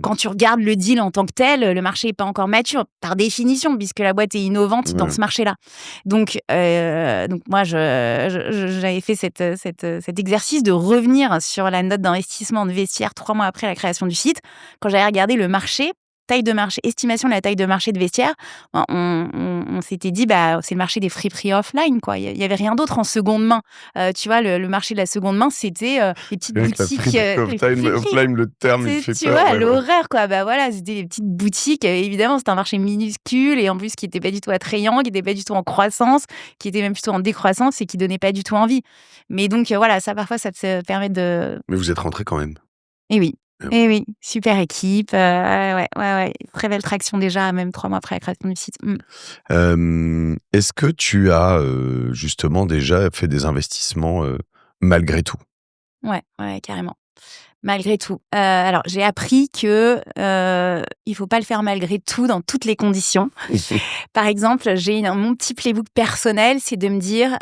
quand tu regardes le deal en tant que tel, le marché est pas encore mature, par définition, puisque la boîte est innovante dans ce marché-là. Donc moi, j'avais fait cet exercice de revenir sur la note d'investissement de Vestiaire 3 mois après la création du site. Quand j'avais regardé le marché, taille de marché, estimation de la taille de marché de Vestiaire, on s'était dit, c'est le marché des friperies offline, quoi. Il y avait rien d'autre en seconde main. Tu vois, le marché de la seconde main, c'était les petites boutiques. Offline, le terme, il fait tu peur. vois, l'horaire, quoi. Voilà, c'était les petites boutiques. Évidemment, c'était un marché minuscule et en plus qui n'était pas du tout attrayant, qui n'était pas du tout en croissance, qui était même plutôt en décroissance et qui donnait pas du tout envie. Mais donc, voilà, ça, parfois, ça te permet de... Mais vous êtes rentré quand même. Eh oui. Eh oui, super équipe. Ouais. Très belle traction déjà, même 3 mois après la création du site. Est-ce que tu as justement déjà fait des investissements malgré tout? Ouais, carrément. Malgré tout. Alors, j'ai appris que il faut pas le faire malgré tout dans toutes les conditions. Par exemple, mon petit playbook personnel, c'est de me dire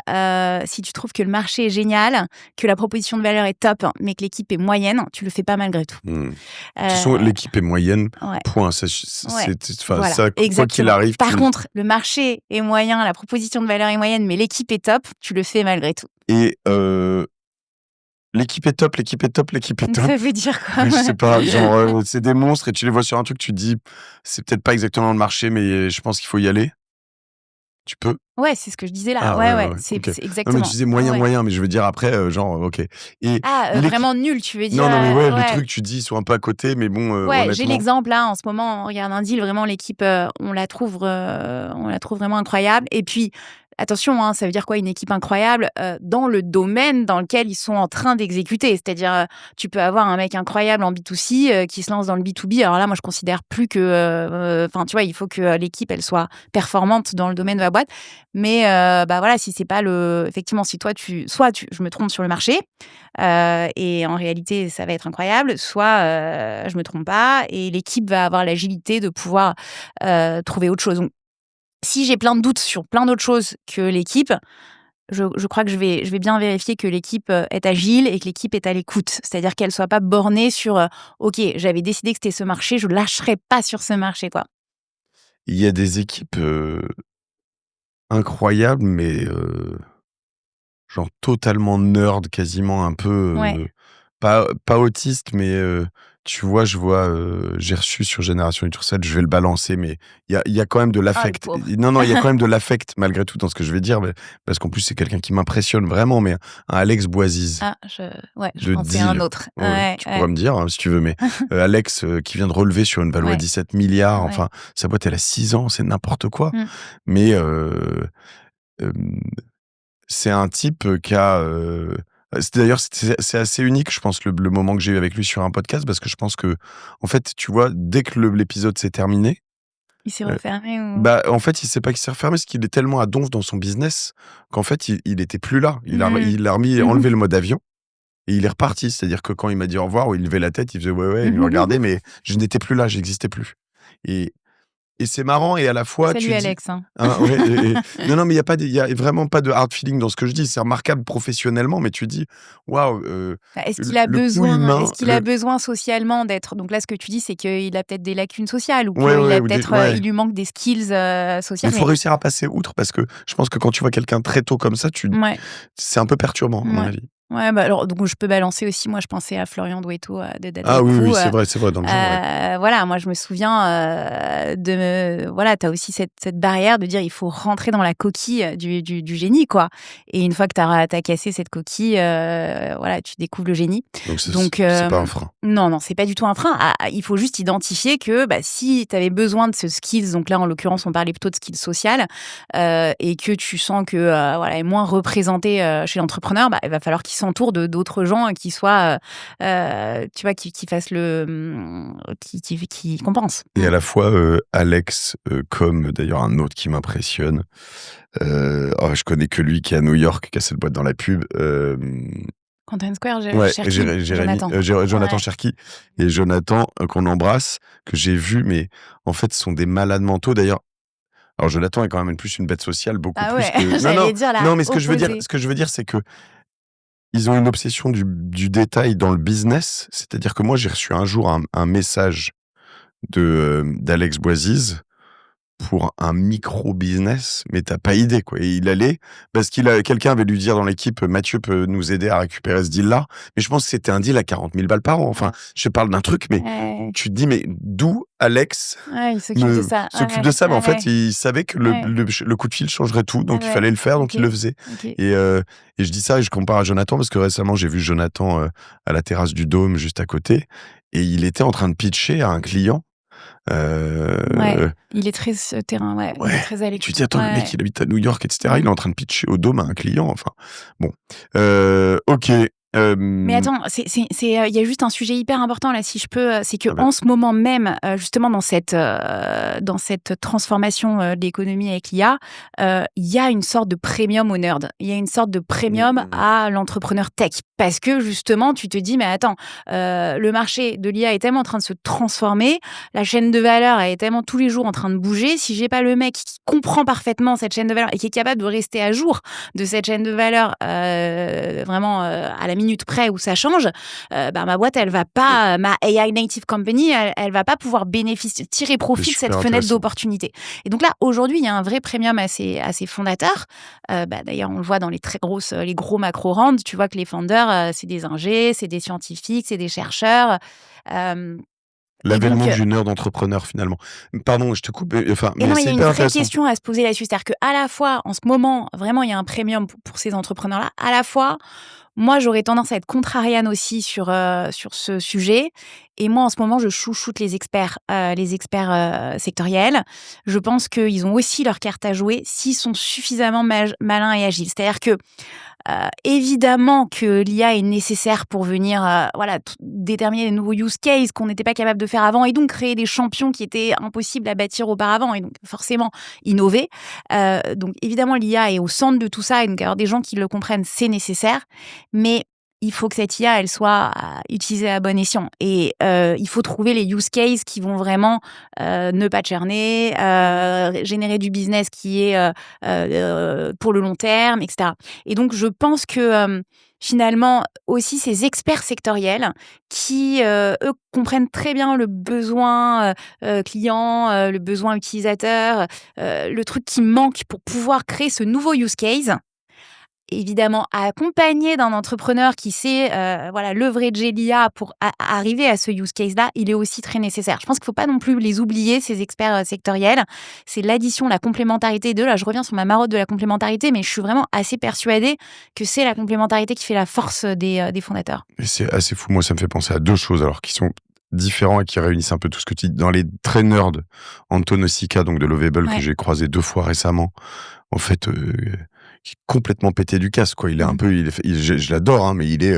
si tu trouves que le marché est génial, que la proposition de valeur est top, mais que l'équipe est moyenne, tu le fais pas malgré tout. De toute façon, l'équipe est moyenne. Point. Ça, voilà, ça, quoi qu'il arrive. Par contre, le marché est moyen, la proposition de valeur est moyenne, mais l'équipe est top, tu le fais malgré tout. Et l'équipe est top. Ça veut dire quoi? Je sais pas, genre, c'est des monstres et tu les vois sur un truc, tu te dis, c'est peut-être pas exactement le marché, mais je pense qu'il faut y aller. Tu peux? Ouais, c'est ce que je disais là. Ah, ouais. Okay. C'est exactement. Non, mais tu disais moyen, mais je veux dire après, genre, ok. Et vraiment nul, tu veux dire? Non, mais le truc, tu dis, ils sont un peu à côté, mais bon, honnêtement... j'ai l'exemple là, en ce moment, on regarde un deal, vraiment l'équipe, on la trouve vraiment incroyable. Et puis, attention, hein, ça veut dire quoi une équipe incroyable dans le domaine dans lequel ils sont en train d'exécuter. C'est-à-dire, tu peux avoir un mec incroyable en B2C qui se lance dans le B2B. Alors là, moi, je considère plus que... Enfin, tu vois, il faut que l'équipe, elle soit performante dans le domaine de la boîte. Mais voilà, si c'est pas le... Effectivement, si toi, je me trompe sur le marché et en réalité, ça va être incroyable, soit je me trompe pas et l'équipe va avoir l'agilité de pouvoir trouver autre chose. Donc, si j'ai plein de doutes sur plein d'autres choses que l'équipe, je crois que je vais bien vérifier que l'équipe est agile et que l'équipe est à l'écoute. C'est-à-dire qu'elle soit pas bornée sur OK, j'avais décidé que c'était ce marché, je lâcherai pas sur ce marché, quoi. Il y a des équipes incroyables, mais genre totalement nerd, quasiment un peu... Pas autiste, mais tu vois, j'ai reçu sur Génération Universelle, je vais le balancer, mais il y a quand même de l'affect. Non, il y a quand même de l'affect malgré tout dans ce que je vais dire, parce qu'en plus, c'est quelqu'un qui m'impressionne vraiment, mais un Alex Boisiz. Je pensais à un autre. Tu pourras me dire, si tu veux, mais Alex, qui vient de relever sur une valeur à 17 milliards, enfin, sa boîte, elle a 6 ans, c'est n'importe quoi. Mais c'est un type qui a... D'ailleurs, c'est assez unique, je pense, le moment que j'ai eu avec lui sur un podcast, parce que je pense que, en fait, tu vois, dès que l'épisode s'est terminé... Il s'est refermé ou... En fait, il sait pas qu'il s'est refermé, parce qu'il est tellement à donf dans son business qu'en fait, il était plus là. Il a enlevé le mode avion et il est reparti. C'est-à-dire que quand il m'a dit au revoir, ou il levait la tête, il faisait ouais, il me regardait, mais je n'étais plus là, j'existais plus. Et c'est marrant, et à la fois... Salut Alex. Non, mais il y a vraiment pas de hard feeling dans ce que je dis. C'est remarquable professionnellement, mais tu dis, waouh. Est-ce qu'il a besoin socialement d'être... Donc là, ce que tu dis, c'est qu'il a peut-être des lacunes sociales ou il lui manque des skills sociales. Il faut réussir à passer outre, parce que je pense que quand tu vois quelqu'un très tôt comme ça, c'est un peu perturbant, à mon avis. Ouais, alors, donc je peux balancer aussi. Moi, je pensais à Florian Douetto de Dada. Ah oui, c'est vrai, dans le genre. Voilà, moi, je me souviens t'as aussi cette barrière de dire il faut rentrer dans la coquille du génie, quoi. Et une fois que t'as cassé cette coquille, tu découvres le génie. Donc c'est pas un frein. Non, c'est pas du tout un frein. Il faut juste identifier que si t'avais besoin de ce skills, donc là, en l'occurrence, on parlait plutôt de skills sociales, et que tu sens que est moins représenté chez l'entrepreneur, il va falloir qu'il s'entoure d'autres gens qui soient, tu vois, qui fassent qui compensent. Et à la fois, Alex, comme d'ailleurs un autre qui m'impressionne, je connais que lui qui est à New York, qui a cette boîte dans la pub, Content Square, Ouais, Cherki, Jonathan Ouais. Cherki et Jonathan, qu'on embrasse, que j'ai vu, mais en fait, ce sont des malades mentaux. D'ailleurs, alors Jonathan est quand même plus une bête sociale, beaucoup Ah plus ouais, que... Non, j'allais dire la non, mais opposé. ce que je veux dire, c'est que ils ont une obsession du détail dans le business. C'est-à-dire que moi, j'ai reçu un jour un message d'Alex Boisise pour un micro-business, mais t'as pas idée, quoi. Et il allait, parce quelqu'un avait dû dire dans l'équipe, Mathieu peut nous aider à récupérer ce deal-là. Mais je pense que c'était un deal à 40 000 balles par an. Enfin, je parle d'un truc, mais Ouais, tu te dis, mais d'où Alex il s'occupe de ça. s'occupe de ça? Mais en fait, il savait que Ouais. le coup de fil changerait tout, donc il Ouais. fallait le faire, donc Ok. il le faisait. Ok. Et je dis ça et je compare à Jonathan, parce que récemment, j'ai vu Jonathan à la terrasse du Dôme, juste à côté, et il était en train de pitcher à un client. Ouais, il est très terrain, ouais, il est Ouais, très à tu te l'écoute. dis: «Attends, le Ouais. mec, il habite à New York et cetera, il est en train de pitcher au Dôme à un client», enfin, bon. OK, Mais attends, il y a juste un sujet hyper important là, si je peux, c'est que ah bah, en ce moment même, justement dans cette transformation de l'économie avec l'IA, il y a une sorte de premium au nerd. Il y a une sorte de premium à l'entrepreneur tech. Parce que justement, tu te dis, mais attends, le marché de l'IA est tellement en train de se transformer, la chaîne de valeur elle est tellement tous les jours en train de bouger. Si j'ai pas le mec qui comprend parfaitement cette chaîne de valeur et qui est capable de rester à jour de cette chaîne de valeur, vraiment à la minute près où ça change, ma boîte, elle va pas, ma AI native company, elle va pas pouvoir tirer c'est profit de cette super fenêtre intéressant. d'opportunité. Et donc là, aujourd'hui, il y a un vrai premium à ces fondateurs. D'ailleurs, on le voit dans les gros macro rounds. Tu vois que les founders, c'est des ingés, c'est des scientifiques, c'est des chercheurs. Et donc, L'avènement du nerd entrepreneur, finalement. Pardon, je te coupe, enfin, et mais non, il y c'est a une hyper vraie intéressant. question à se poser là-dessus. C'est-à-dire qu'à la fois, en ce moment, vraiment, il y a un premium pour ces entrepreneurs-là. À la fois, moi, j'aurais tendance à être contrarienne aussi sur ce sujet. Et moi, en ce moment, je chouchoute les experts sectoriels. Je pense qu'ils ont aussi leur carte à jouer s'ils sont suffisamment malins et agiles. C'est-à-dire que évidemment que l'IA est nécessaire pour venir déterminer des nouveaux use cases qu'on n'était pas capable de faire avant et donc créer des champions qui étaient impossibles à bâtir auparavant et donc forcément innover. Donc évidemment l'IA est au centre de tout ça et donc avoir des gens qui le comprennent c'est nécessaire, mais il faut que cette IA elle soit utilisée à bon escient et il faut trouver les use cases qui vont vraiment ne pas churner, générer du business qui est pour le long terme, etc. Et donc, je pense que finalement, aussi ces experts sectoriels qui, eux, comprennent très bien le besoin client, le besoin utilisateur, le truc qui manque pour pouvoir créer ce nouveau use case. Évidemment, accompagné d'un entrepreneur qui sait leverager l'IA pour arriver à ce use case-là, il est aussi très nécessaire. Je pense qu'il ne faut pas non plus les oublier, ces experts sectoriels. C'est l'addition, la complémentarité de... Là, je reviens sur ma marotte de la complémentarité, mais je suis vraiment assez persuadée que c'est la complémentarité qui fait la force des fondateurs. Et c'est assez fou. Moi, ça me fait penser à deux choses, alors, qui sont différents et qui réunissent un peu tout ce que tu dis. Dans les très nerds, Anton Osika, donc de Lovable, que Ouais. j'ai croisé 2 fois récemment, en fait, qui est complètement pété du casque, quoi. Il est un peu, je l'adore, hein, mais il est,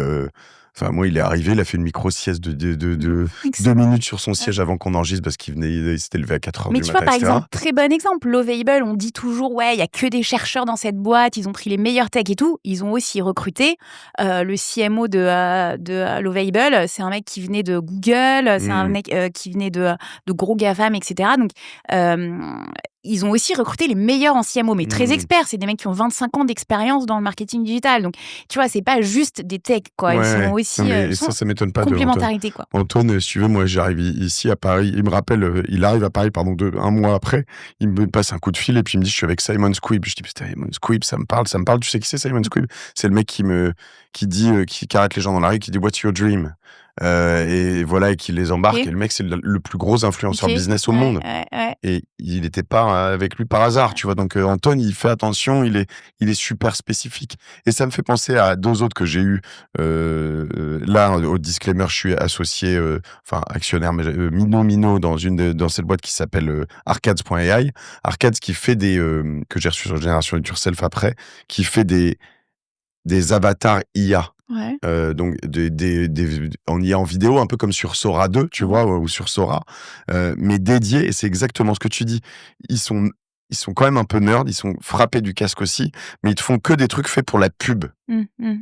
enfin, moi, il est arrivé, il a fait une micro-sieste de 2 minutes sur son siège avant qu'on enregistre parce il s'était levé à 4 heures Mais du tu matin, vois, par etc. exemple, très bon exemple, Lovable, on dit toujours, ouais, il y a que des chercheurs dans cette boîte, ils ont pris les meilleurs techs et tout. Ils ont aussi recruté le CMO de Lovable. C'est un mec qui venait de Google, c'est un mec qui venait de gros GAFAM, etc. Donc, ils ont aussi recruté les meilleurs en CMO, mais très experts. C'est des mecs qui ont 25 ans d'expérience dans le marketing digital. Donc, tu vois, c'est pas juste des techs, quoi. Ils sont aussi non, mais ça m'étonne pas de Anton. complémentarité, quoi. Anton, si tu veux, moi, j'arrive ici à Paris. Il me rappelle, il arrive à Paris, pardon, un mois après. Il me passe un coup de fil et puis il me dit, je suis avec Simon Squibb. Je dis, putain, Simon Squibb, ça me parle. Tu sais qui c'est, Simon Squibb? C'est le mec qui arrête les gens dans la rue, qui dit, what's your dream? Et voilà, et qui les embarque. Okay. Et le mec, c'est le plus gros influenceur business au Ouais, monde. ouais. Et il n'était pas avec lui par hasard, tu vois. Donc, Anton, il fait attention, il est super spécifique. Et ça me fait penser à deux autres que j'ai eu là, au disclaimer, je suis associé, actionnaire, mais Mino dans cette boîte qui s'appelle Arcades.ai. Arcades qui fait que j'ai reçu sur Génération It Yourself après, qui fait des avatars IA. Ouais. Donc on y est en vidéo, un peu comme sur Sora 2, tu vois, ou sur Sora, mais dédiés, et c'est exactement ce que tu dis. Ils sont ils sont quand même un peu nerds, ils sont frappés du casque aussi, mais ils te font que des trucs faits pour la pub.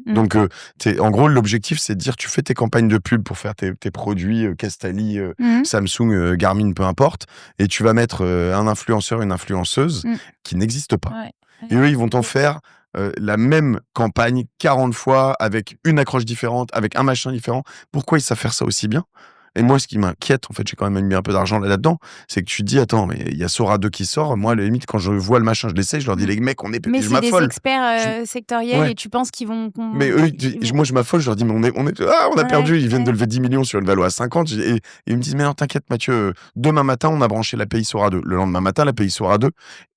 Donc, en gros, l'objectif, c'est de dire, tu fais tes campagnes de pub pour faire tes produits, Castali, Samsung, Garmin, peu importe, et tu vas mettre un influenceur, une influenceuse qui n'existe pas. Ouais. Et eux, ils vont t'en faire la même campagne 40 fois, avec une accroche différente, avec un machin différent. Pourquoi ils savent faire ça aussi bien? Et moi, ce qui m'inquiète, en fait, j'ai quand même mis un peu d'argent là-dedans, c'est que tu te dis, attends, mais il y a Sora 2 qui sort. Moi, à la limite, quand je vois le machin, je l'essaye, je leur dis, les mecs, on est Mais je c'est des m'affole. experts sectoriels Ouais. et tu penses qu'ils vont. Mais eux, moi, je m'affole, je leur dis, mais on a perdu, ils viennent de lever 10 millions sur une valo à 50. Et ils me disent, mais non, t'inquiète, Mathieu, demain matin, on a branché l'API Sora 2. Le lendemain matin, l'API Sora 2,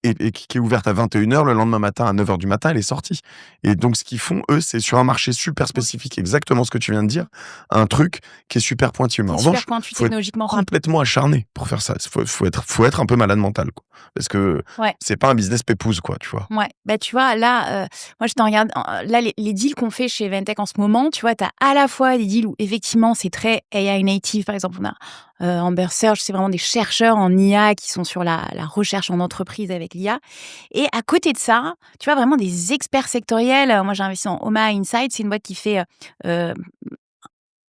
et qui est ouverte à 21h, le lendemain matin, à 9h du matin, elle est sortie. Et donc, ce qu'ils font, eux, c'est sur un marché super spécifique, exactement ce que tu viens de dire, un truc qui est super pointu. Mais en revanche, super pointu faut être technologiquement. complètement acharné pour faire ça. Faut être un peu malade mental, quoi. Parce que c'est pas un business pépouze, quoi, tu vois. Ouais, bah tu vois, là, moi je t'en regarde, là, les deals qu'on fait chez Ventech en ce moment, tu vois, t'as à la fois des deals où effectivement c'est très AI native, par exemple, on a Amber Search, c'est vraiment des chercheurs en IA qui sont sur la recherche en entreprise avec l'IA. Et à côté de ça, tu vois, vraiment des experts sectoriels. Moi, j'ai investi en Oma Insight, c'est une boîte qui fait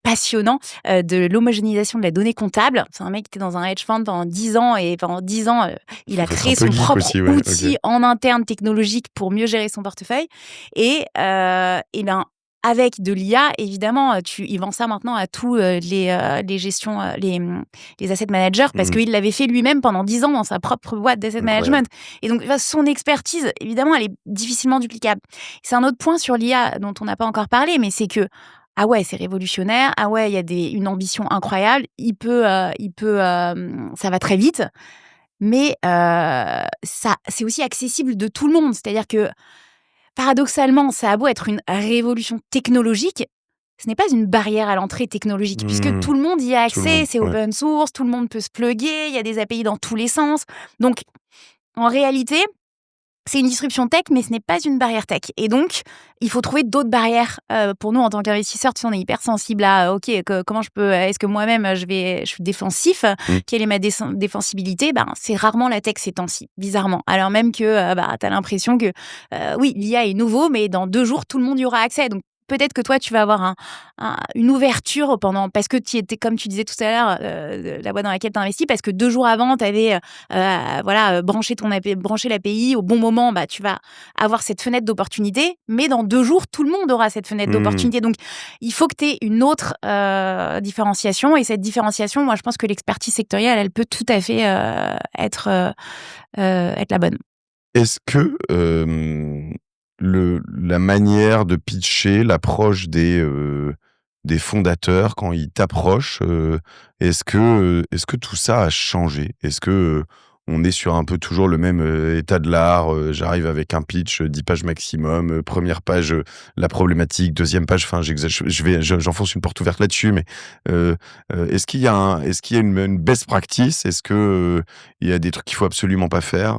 passionnant de l'homogénéisation de la donnée comptable. C'est un mec qui était dans un hedge fund pendant 10 ans et pendant 10 ans, il a créé son propre outil en interne technologique pour mieux gérer son portefeuille. Et ben, avec de l'IA, évidemment, il vend ça maintenant à tous les gestions, les asset managers parce qu'il l'avait fait lui-même pendant 10 ans dans sa propre boîte d'asset management. Et donc, son expertise, évidemment, elle est difficilement duplicable. C'est un autre point sur l'IA dont on n'a pas encore parlé, mais c'est que ah ouais, c'est révolutionnaire. Ah ouais, il y a une ambition incroyable. Ça va très vite. Mais c'est aussi accessible de tout le monde. C'est-à-dire que, paradoxalement, ça a beau être une révolution technologique, ce n'est pas une barrière à l'entrée technologique, puisque tout le monde y a accès. C'est open source, tout le monde peut se plugger, il y a des API dans tous les sens. Donc, en réalité, c'est une disruption tech, mais ce n'est pas une barrière tech. Et donc, il faut trouver d'autres barrières. Pour nous, en tant qu'investisseurs, tu sais, on est hyper sensible à, comment je peux, est-ce que moi-même, je suis défensif? Quelle est ma défensibilité? C'est rarement la tech ces temps-ci, bizarrement. Alors même que, t'as l'impression que, oui, l'IA est nouveau, mais dans 2 jours, tout le monde y aura accès. Donc, peut-être que toi, tu vas avoir une ouverture parce que tu étais, comme tu disais tout à l'heure, la boîte dans laquelle tu as investi, parce que 2 jours avant, tu avais branché l'API au bon moment, tu vas avoir cette fenêtre d'opportunité, mais dans 2 jours, tout le monde aura cette fenêtre d'opportunité. Donc, il faut que tu aies une autre différenciation, et cette différenciation, moi, je pense que l'expertise sectorielle, elle peut tout à fait être la bonne. Est-ce que la manière de pitcher, l'approche des fondateurs quand ils t'approchent, est-ce que tout ça a changé? Est-ce que on est sur un peu toujours le même état de l'art? J'arrive avec un pitch, 10 pages maximum, première page, la problématique, deuxième page, enfin, j'enfonce une porte ouverte là-dessus, mais est-ce qu'il y a une best practice? Est-ce que il y a des trucs qu'il faut absolument pas faire?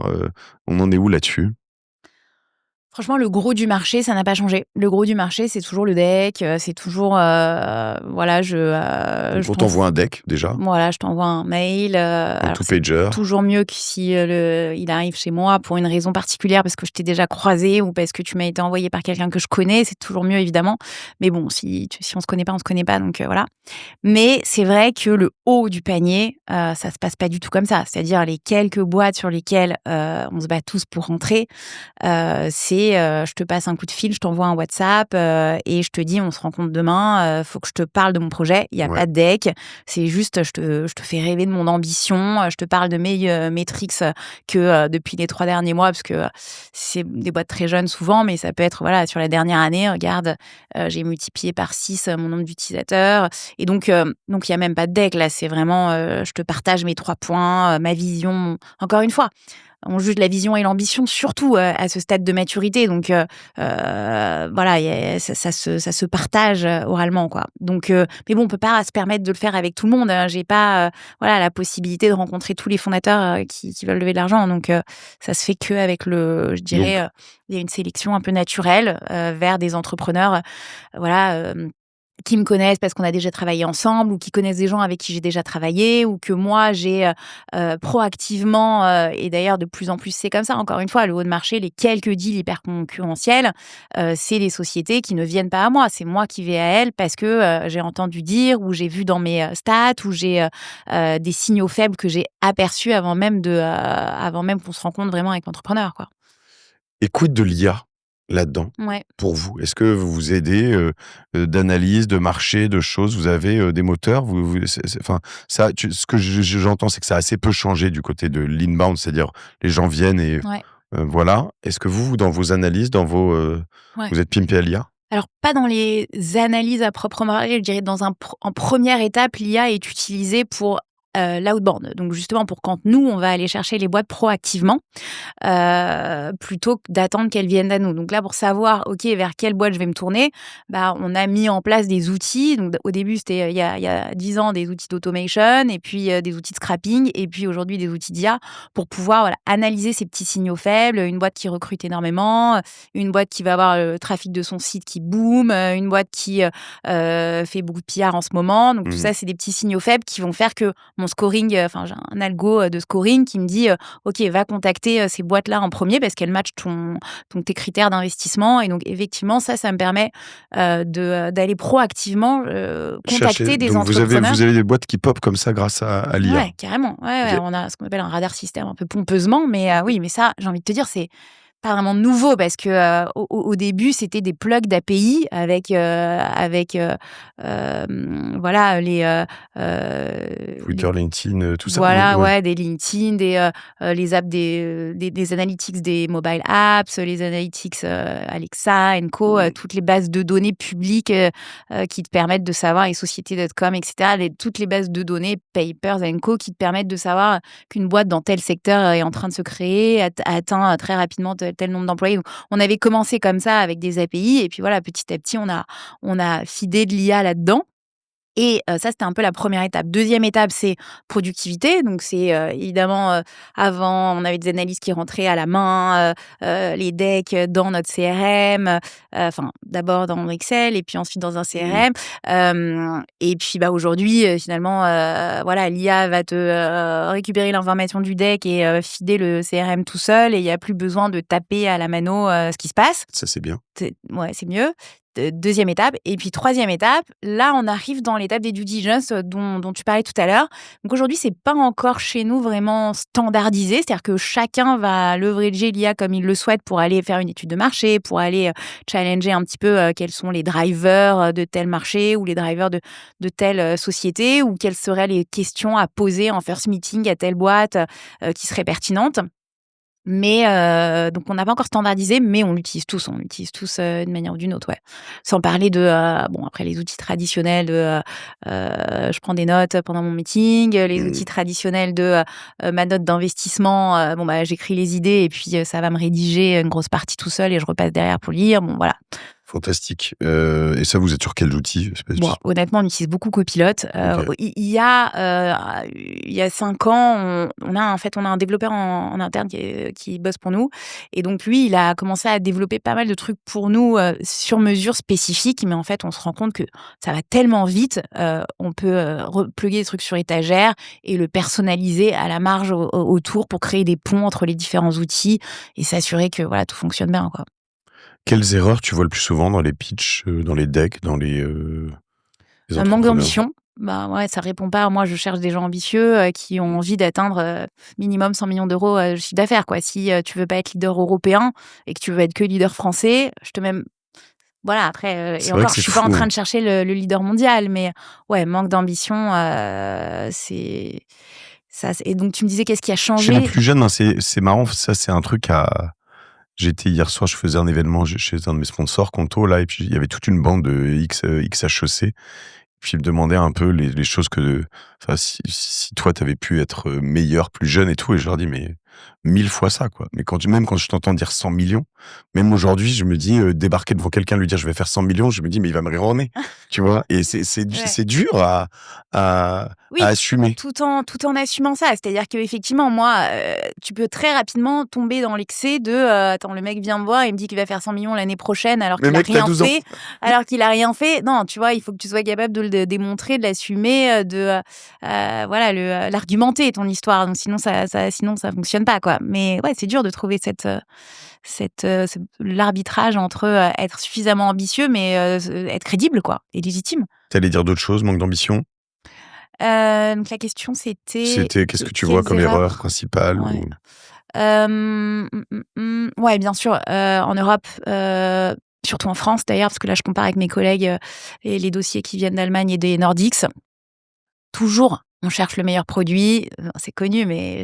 On en est où là-dessus? Franchement, le gros du marché, ça n'a pas changé. Le gros du marché, c'est toujours le deck, c'est toujours, On t'envoie un deck, déjà. Voilà, je t'envoie un mail. Un two-pager. Toujours mieux que si il arrive chez moi pour une raison particulière, parce que je t'ai déjà croisé ou parce que tu m'as été envoyé par quelqu'un que je connais. C'est toujours mieux, évidemment. Mais bon, si on se connaît pas, on se connaît pas. Donc voilà. Mais c'est vrai que le haut du panier, ça se passe pas du tout comme ça. C'est-à-dire les quelques boîtes sur lesquelles on se bat tous pour rentrer, je te passe un coup de fil, je t'envoie un WhatsApp et je te dis on se rencontre demain, faut que je te parle de mon projet. Il y a pas de deck, c'est juste je te fais rêver de mon ambition, je te parle de mes métriques que depuis les 3 derniers mois, parce que c'est des boîtes très jeunes souvent, mais ça peut être sur la dernière année, regarde, j'ai multiplié par 6 mon nombre d'utilisateurs. Et donc il y a même pas de deck là, c'est vraiment je te partage mes 3 points, ma vision. Encore une fois, on juge la vision et l'ambition surtout à ce stade de maturité. Donc ça se partage oralement, quoi. Donc mais bon, on peut pas se permettre de le faire avec tout le monde. J'ai pas la possibilité de rencontrer tous les fondateurs qui veulent lever de l'argent. Donc ça se fait que avec je dirais il y a une sélection un peu naturelle vers des entrepreneurs qui me connaissent parce qu'on a déjà travaillé ensemble ou qui connaissent des gens avec qui j'ai déjà travaillé ou que moi j'ai proactivement et d'ailleurs de plus en plus c'est comme ça encore une fois le haut de marché les quelques deals hyper concurrentiels c'est des sociétés qui ne viennent pas à moi, c'est moi qui vais à elles parce que j'ai entendu dire ou j'ai vu dans mes stats ou j'ai des signaux faibles que j'ai aperçus avant même qu'on se rencontre vraiment avec l'entrepreneur quoi. Et quid de l'IA là-dedans, Ouais. pour vous? Est-ce que vous vous aidez, d'analyse, de marché, de choses? Vous avez, des moteurs? Vous c'est enfin, ça ce que j'entends, c'est que ça a assez peu changé du côté de l'inbound, c'est-à-dire les gens viennent et Ouais. voilà. Est-ce que vous, dans vos analyses, dans vos, Ouais. vous êtes pimpé à l'IA? Alors, pas dans les analyses à proprement parler, je dirais en première étape, l'IA est utilisée pour l'outbound. Donc, justement, pour quand nous, on va aller chercher les boîtes proactivement, plutôt que d'attendre qu'elles viennent à nous. Donc là, pour savoir, OK, vers quelle boîte je vais me tourner, bah, on a mis en place des outils. Donc, au début, c'était il y a 10 ans, des outils d'automation, et puis des outils de scrapping, et puis aujourd'hui, des outils d'IA pour pouvoir analyser ces petits signaux faibles. Une boîte qui recrute énormément, une boîte qui va avoir le trafic de son site qui boom, une boîte qui fait beaucoup de PR en ce moment. Donc, tout Mmh. ça, c'est des petits signaux faibles qui vont faire que mon scoring, j'ai un algo de scoring qui me dit OK, va contacter ces boîtes-là en premier parce qu'elles matchent tes critères d'investissement. Et donc, effectivement, ça me permet d'aller proactivement Cherchez contacter des donc entrepreneurs. vous avez des boîtes qui pop comme ça grâce à l'IA? Ouais, carrément. Ouais, ouais, OK. on a ce qu'on appelle un radar système un peu pompeusement. Mais oui, mais ça, j'ai envie de te dire, c'est pas vraiment nouveau parce que au début, c'était des plugs d'API voilà, les Twitter, LinkedIn, tout ça? voilà, Ouais. ouais, des LinkedIn, les apps des analytics des mobile apps, les analytics, Alexa and Co, toutes les bases de données publiques, qui te permettent de savoir les sociétés.com et cetera, toutes les bases de données Papers and Co qui te permettent de savoir qu'une boîte dans tel secteur est en train de se créer, a atteint très rapidement tel nombre d'employés. Donc, on avait commencé comme ça avec des API et puis voilà, petit à petit, on a feedé de l'IA là-dedans. Et ça, c'était un peu la première étape. Deuxième étape, c'est productivité. Donc, c'est évidemment, avant, on avait des analyses qui rentraient à la main, les decks dans notre CRM, enfin, d'abord dans Excel et puis ensuite dans un CRM. Et puis, bah, aujourd'hui, finalement, voilà, l'IA va te récupérer l'information du deck et feeder le CRM tout seul et il n'y a plus besoin de taper à la mano ce qui se passe. Ça, c'est bien. Ouais, c'est mieux. Deuxième étape. Et puis, troisième étape, là, on arrive dans l'étape des due diligence dont tu parlais tout à l'heure. Donc, aujourd'hui, c'est pas encore chez nous vraiment standardisé. C'est-à-dire que chacun va leverager l'IA comme il le souhaite pour aller faire une étude de marché, pour aller challenger un petit peu quels sont les drivers de tel marché ou les drivers de telle société ou quelles seraient les questions à poser en first meeting à telle boîte qui seraient pertinentes. Mais donc on n'a pas encore standardisé, mais on l'utilise tous. On l'utilise tous d'une manière ou d'une autre, ouais. Sans parler de bon après les outils traditionnels de je prends des notes pendant mon meeting, les outils traditionnels de ma note d'investissement. Bon bah j'écris les idées et puis ça va me rédiger une grosse partie tout seul et je repasse derrière pour lire. Bon voilà. Fantastique. Et ça, vous êtes sur quels outils? Bon, honnêtement, on utilise beaucoup Copilot. OK. Il y a 5 ans, on a un développeur en interne qui bosse pour nous. Et donc, lui, il a commencé à développer pas mal de trucs pour nous sur mesure spécifiques. Mais en fait, on se rend compte que ça va tellement vite. On peut repluguer des trucs sur étagère et le personnaliser à la marge autour pour créer des ponts entre les différents outils et s'assurer que voilà, tout fonctionne bien, quoi. Quelles erreurs tu vois le plus souvent dans les pitchs, dans les decks, dans les Un manque entrepreneurs? d'ambition. Bah, ouais, ça répond pas. Moi, je cherche des gens ambitieux qui ont envie d'atteindre minimum 100 millions d'euros de chiffre d'affaires, quoi. Si tu veux pas être leader européen et que tu veux être que leader français, je te même voilà, après et C'est vrai encore, que je c'est suis pas en fou, train hein. de chercher le leader mondial, mais ouais, manque d'ambition, c'est ça. Et donc, tu me disais qu'est-ce qui a Chez les changé? plus jeunes, hein, c'est marrant, ça, c'est un truc à j'étais hier soir, je faisais un événement chez un de mes sponsors, Conto, là, et puis il y avait toute une bande de XHEC. Puis il me demandait un peu les choses que enfin, si toi, tu avais pu être meilleur plus jeune et tout, et je leur dis: «Mais 1000 fois ça, quoi. Mais même quand je t'entends dire 100 millions, même aujourd'hui, je me dis, débarquer devant quelqu'un, lui dire: «Je vais faire 100 millions», je me dis: «Mais il va me rire au nez», tu vois? Et Ouais. c'est dur à Oui, assumer. tout en assumant ça. C'est-à-dire qu'effectivement, moi, tu peux très rapidement tomber dans l'excès de, «Attends, le mec vient me voir, il me dit qu'il va faire 100 millions l'année prochaine alors Mais qu'il a mec, tu rien 12 ans. fait Non, tu vois, il faut que tu sois capable de le démontrer, de l'assumer, voilà, l'argumenter ton histoire. Donc sinon ça fonctionne pas, quoi. Mais ouais, c'est dur de trouver l'arbitrage entre, être suffisamment ambitieux mais, être crédible, quoi, et légitime. Tu allais dire d'autres choses, manque d'ambition? Donc la question c'était C'était qu'est-ce que tu vois quelles comme erreur erreurs? principale Ouais. ou Ouais, bien sûr, en Europe, surtout en France d'ailleurs, parce que là je compare avec mes collègues, et les dossiers qui viennent d'Allemagne et des Nordiques. Toujours, on cherche le meilleur produit, c'est connu, mais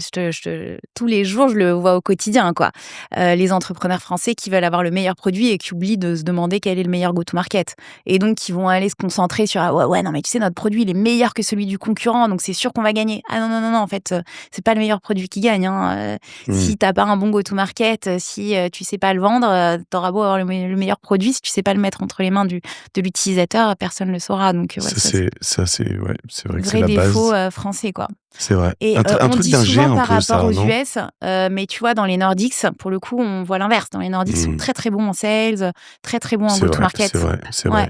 tous les jours, je le vois au quotidien, quoi. Les entrepreneurs français qui veulent avoir le meilleur produit et qui oublient de se demander quel est le meilleur go-to-market et donc qui vont aller se concentrer sur: «Ah ouais, ouais, non, mais tu sais, notre produit, il est meilleur que celui du concurrent, donc c'est sûr qu'on va gagner». Ah non, non, non, non, en fait, c'est pas le meilleur produit qui gagne, hein, Mmh. si tu pas un bon go-to-market, si, tu sais pas le vendre, tu beau avoir le meilleur produit, si tu sais pas le mettre entre les mains de l'utilisateur, personne le saura, donc ouais, ça c'est Ouais, c'est vrai que c'est vrai la défaut, base. français, quoi. C'est vrai. Et Un on truc dit d'ingé souvent un par peu rapport ça, aux non? US, mais tu vois, dans les Nordiques, pour le coup, on voit l'inverse. Dans les Nordiques, ils sont Mmh. très, très bons en sales, très, très bons en C'est vrai, c'est go-to-market. vrai, c'est vrai. Ouais.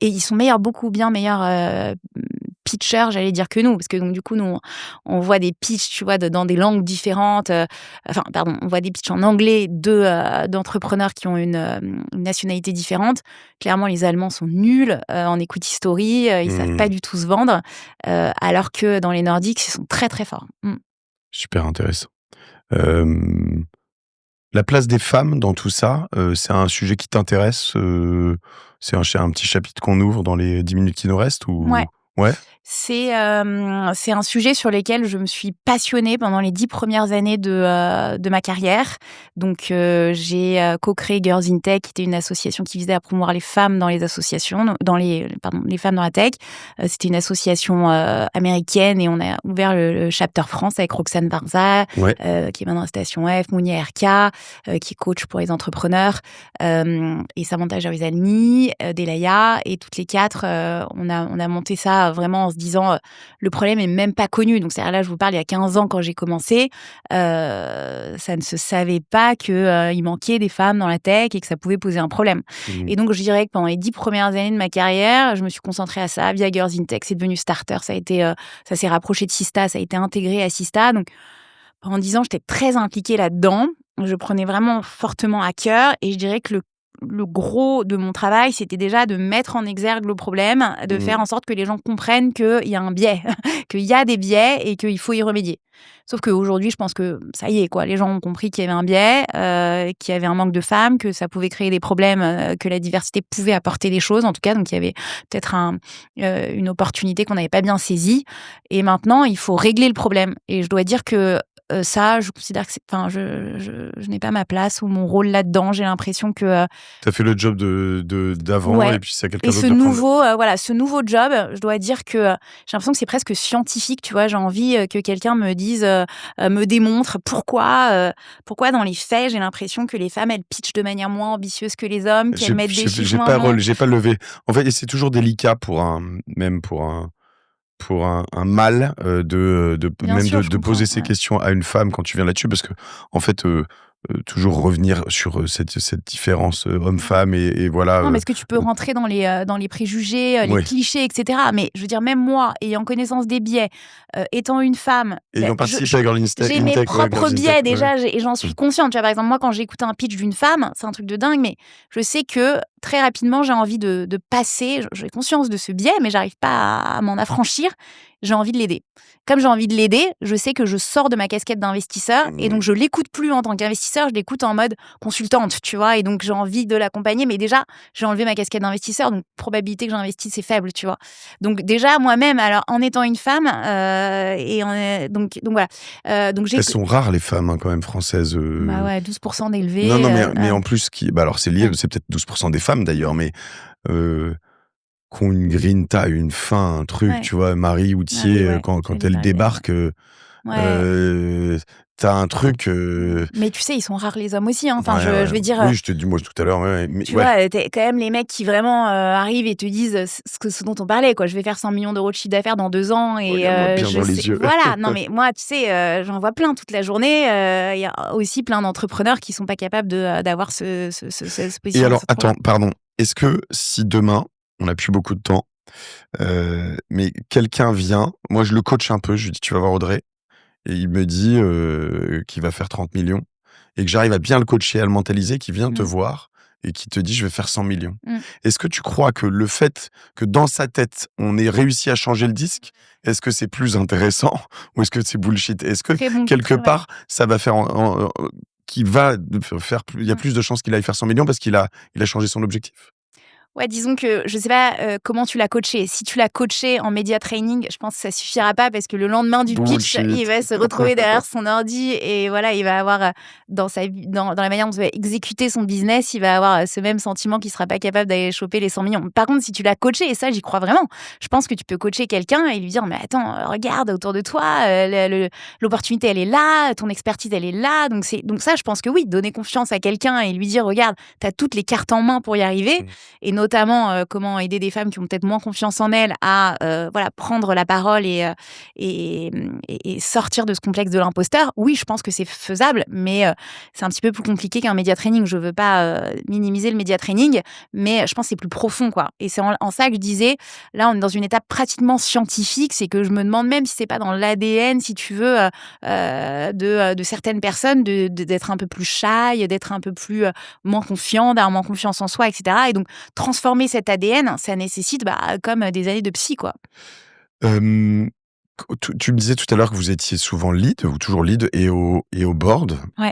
Ils sont meilleurs, beaucoup bien meilleurs, pitchers, j'allais dire, que nous. Parce que donc du coup, nous, on voit des pitchs, tu vois, dans des langues différentes, enfin, pardon, on voit des pitchs en anglais d'entrepreneurs qui ont une nationalité différente. Clairement, les Allemands sont nuls, en equity story, ils savent pas Mmh. du tout se vendre, alors que dans les Nordiques, ils sont très, très forts. Mmh. Super intéressant. Hem, la place des femmes dans tout ça, c'est un sujet qui t'intéresse? C'est un petit chapitre qu'on ouvre dans les 10 minutes qui nous restent Ouais. ou ouais? C'est un sujet sur lequel je me suis passionnée pendant les 10 premières années de ma carrière. Donc, j'ai, co-créé Girls in Tech, qui était une association qui visait à promouvoir les femmes dans les associations, les femmes dans la tech. C'était une association, américaine et on a ouvert le chapter France avec Roxane Barza, Ouais. qui est maintenant à Station F, Mounia RK, qui est coach pour les entrepreneurs, et Samantha Jarizalny, Delaya, et toutes les 4, on a monté ça vraiment en se disant, le problème est même pas connu. Donc c'est-à-dire là, je vous parle il y a 15 ans quand j'ai commencé, ça ne se savait pas que, il manquait des femmes dans la tech et que ça pouvait poser un problème. Mmh. Et donc je dirais que pendant les 10 premières années de ma carrière, je me suis concentrée à ça via Girls in Tech. C'est devenu Starter, ça s'est rapproché de Sista, ça a été intégré à Sista. Donc pendant 10 ans, j'étais très impliquée là-dedans. Je prenais vraiment fortement à cœur et je dirais que le gros de mon travail, c'était déjà de mettre en exergue le problème, de Mmh. faire en sorte que les gens comprennent qu'il y a un biais, qu'il y a des biais et qu'il faut y remédier. Sauf qu'aujourd'hui, je pense que ça y est, quoi. Les gens ont compris qu'il y avait un biais, qu'il y avait un manque de femmes, que ça pouvait créer des problèmes, que la diversité pouvait apporter des choses, en tout cas. Donc, il y avait peut-être une opportunité qu'on n'avait pas bien saisie. Et maintenant, il faut régler le problème. Et je dois dire que ça, je considère que enfin, je n'ai pas ma place ou mon rôle là-dedans. J'ai l'impression que, Tu as fait le job d'avant et ouais. puis c'est à Et quelqu'un d'autre de prendre ce nouveau job, je dois dire que, j'ai l'impression que c'est presque scientifique, tu vois? J'ai envie, que quelqu'un me dise, me démontre pourquoi dans les faits, j'ai l'impression que les femmes, elles pitchent de manière moins ambitieuse que les hommes, qu'elles mettent des chiffres moins longs. j'ai pas levé. En fait, et c'est toujours délicat même pour un mâle, Bien sûr, je de comprends, poser ces ouais. questions à une femme quand tu viens là-dessus parce que en fait, toujours revenir sur, cette différence, homme-femme et voilà, Non, mais est-ce que tu peux rentrer dans les préjugés, les oui, clichés, et cetera? Mais je veux dire, même moi, ayant connaissance des biais, étant une femme, ayant participé à Girl j'ai in mes Tech, ouais, propres Girls in Tech, biais ouais. déjà, et j'en Mmh. suis consciente. Tu vois, par exemple, moi, quand j'écoute un pitch d'une femme, c'est un truc de dingue, mais je sais que très rapidement, j'ai envie de passer. J'ai conscience de ce biais, mais j'arrive pas à m'en affranchir. J'ai envie de l'aider. Comme j'ai envie de l'aider, je sais que je sors de ma casquette d'investisseur et donc Mmh. je l'écoute plus en tant qu'investisseur, je l'écoute en mode consultante, tu vois. Et donc j'ai envie de l'accompagner, mais déjà j'ai enlevé ma casquette d'investisseur, donc probabilité que j'investisse c'est faible, tu vois. Donc déjà moi-même, alors en étant une femme, donc voilà. Donc j'ai Elles sont rares les femmes, hein, quand même françaises, bah ouais, 12% non, d'élevés, non, mais en plus bah, alors ouais, c'est peut-être 12% des femmes d'ailleurs, mais heu, qui ont une grinta, une faim, un truc, ouais, tu vois? Marie Marie, Houtier, ouais, quand j'allais elle parler d'elle, débarque, ouais. heu, t'as un truc. Mais tu sais, ils sont rares les hommes aussi. Hein. Enfin, Ouais, je ouais. vais dire. Oui, je te dis moi tout à l'heure. Ouais, mais Tu ouais. vois, t'es quand même les mecs qui vraiment arrivent et te disent ce dont on parlait, quoi. Je vais faire 100 millions d'euros de chiffre d'affaires dans 2 ans et Regarde-moi bien je dans sais. les yeux. Voilà. Non, mais moi, tu sais, j'en vois plein toute la journée. Il y a aussi plein d'entrepreneurs qui sont pas capables d'avoir ce Et positionnement. alors, attends, pardon. Est-ce que si demain, on n'a plus beaucoup de temps, mais quelqu'un vient, moi je le coach un peu, je lui dis tu vas voir Audrey, et il me dit qu'il va faire 30 millions, et que j'arrive à bien le coacher, à le mentaliser, qu'il vient te voir et qui te dit je vais faire 100 millions. Est-ce que tu crois que le fait que dans sa tête, on ait réussi à changer le disque, est-ce que c'est plus intéressant ou est-ce que c'est bullshit? Est-ce que Très bon, quelque très vrai. part, ça va faire qu'il va faire il y a plus de chances qu'il aille faire 100 millions parce qu'il a changé son objectif? Ouais, disons que je sais pas comment tu l'as coaché. Si tu l'as coaché en média training, je pense que ça suffira pas parce que le lendemain du pitch, Bullshit. il va se retrouver derrière son ordi et voilà, il va avoir dans sa vie, dans la manière dont il va exécuter son business, il va avoir ce même sentiment qu'il sera pas capable d'aller choper les 100 millions. Par contre, si tu l'as coaché, et ça j'y crois vraiment, je pense que tu peux coacher quelqu'un et lui dire mais attends, regarde autour de toi, l'opportunité elle est là, ton expertise elle est là, donc ça je pense que oui, donner confiance à quelqu'un et lui dire regarde, tu as toutes les cartes en main pour y arriver. Et notamment comment aider des femmes qui ont peut-être moins confiance en elles à voilà, prendre la parole et sortir de ce complexe de l'imposteur. Oui, je pense que c'est faisable, mais c'est un petit peu plus compliqué qu'un média training. Je veux pas minimiser le média training, mais je pense que c'est plus profond, quoi. Et c'est en ça que je disais, là, on est dans une étape pratiquement scientifique, c'est que je me demande même si c'est pas dans l'ADN, si tu veux, de certaines personnes, d'être un peu plus shy, d'être un peu plus moins confiant, d'avoir moins confiance en soi, etc. Et donc, transformer cet ADN, ça nécessite comme des années de psy, quoi. Hem, tu me disais tout à l'heure que vous étiez souvent lead ou toujours lead et au board. Ouais.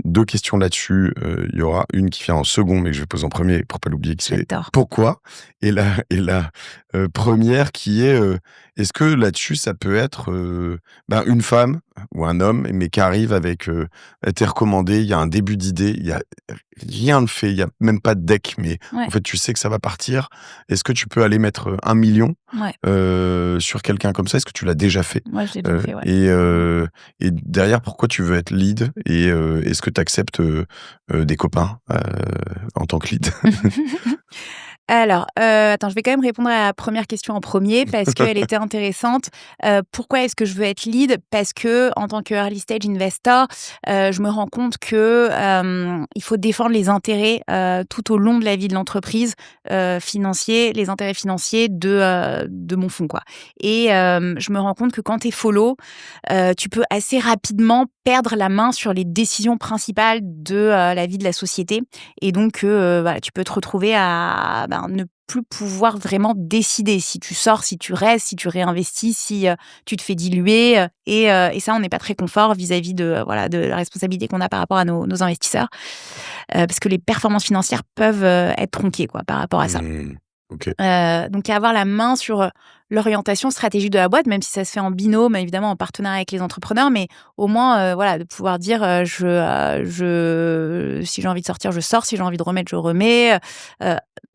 2 questions là-dessus. Il y aura une qui vient en second, mais que je vais poser en premier pour pas l'oublier, que c'est J'adore. pourquoi? Et la 1re qui est, est-ce que là-dessus ça peut être, une femme ou un homme, mais qui arrive avec, elle t'est recommandé, il y a un début d'idée, il y a rien de fait, il y a même pas de deck, mais Ouais. en fait tu sais que ça va partir. Est-ce que tu peux aller mettre 1 million Ouais. sur quelqu'un comme ça? Est-ce que tu l'as déjà fait? Moi, je l'ai déjà fait, ouais. Et derrière, pourquoi tu veux être lead? Et est-ce que tu acceptes des copains en tant que lead? Alors, attends, je vais quand même répondre à la première question en premier parce qu'elle était intéressante. Pourquoi est-ce que je veux être lead? Parce que en tant que early stage investor, je me rends compte que il faut défendre les intérêts tout au long de la vie de l'entreprise, financiers, les intérêts financiers de mon fonds, quoi. Et je me rends compte que quand tu es follow, tu peux assez rapidement perdre la main sur les décisions principales de la vie de la société. Et donc, voilà, tu peux te retrouver à ne plus pouvoir vraiment décider si tu sors, si tu restes, si tu réinvestis, si tu te fais diluer. Et ça, on n'est pas très confort vis-à-vis de la responsabilité qu'on a par rapport à nos investisseurs. Parce que les performances financières peuvent être tronquées, quoi, par rapport à ça. OK. Donc avoir la main sur l'orientation stratégique de la boîte, même si ça se fait en binôme, évidemment en partenariat avec les entrepreneurs, mais au moins voilà, de pouvoir dire si j'ai envie de sortir, je sors, si j'ai envie de remettre, je remets.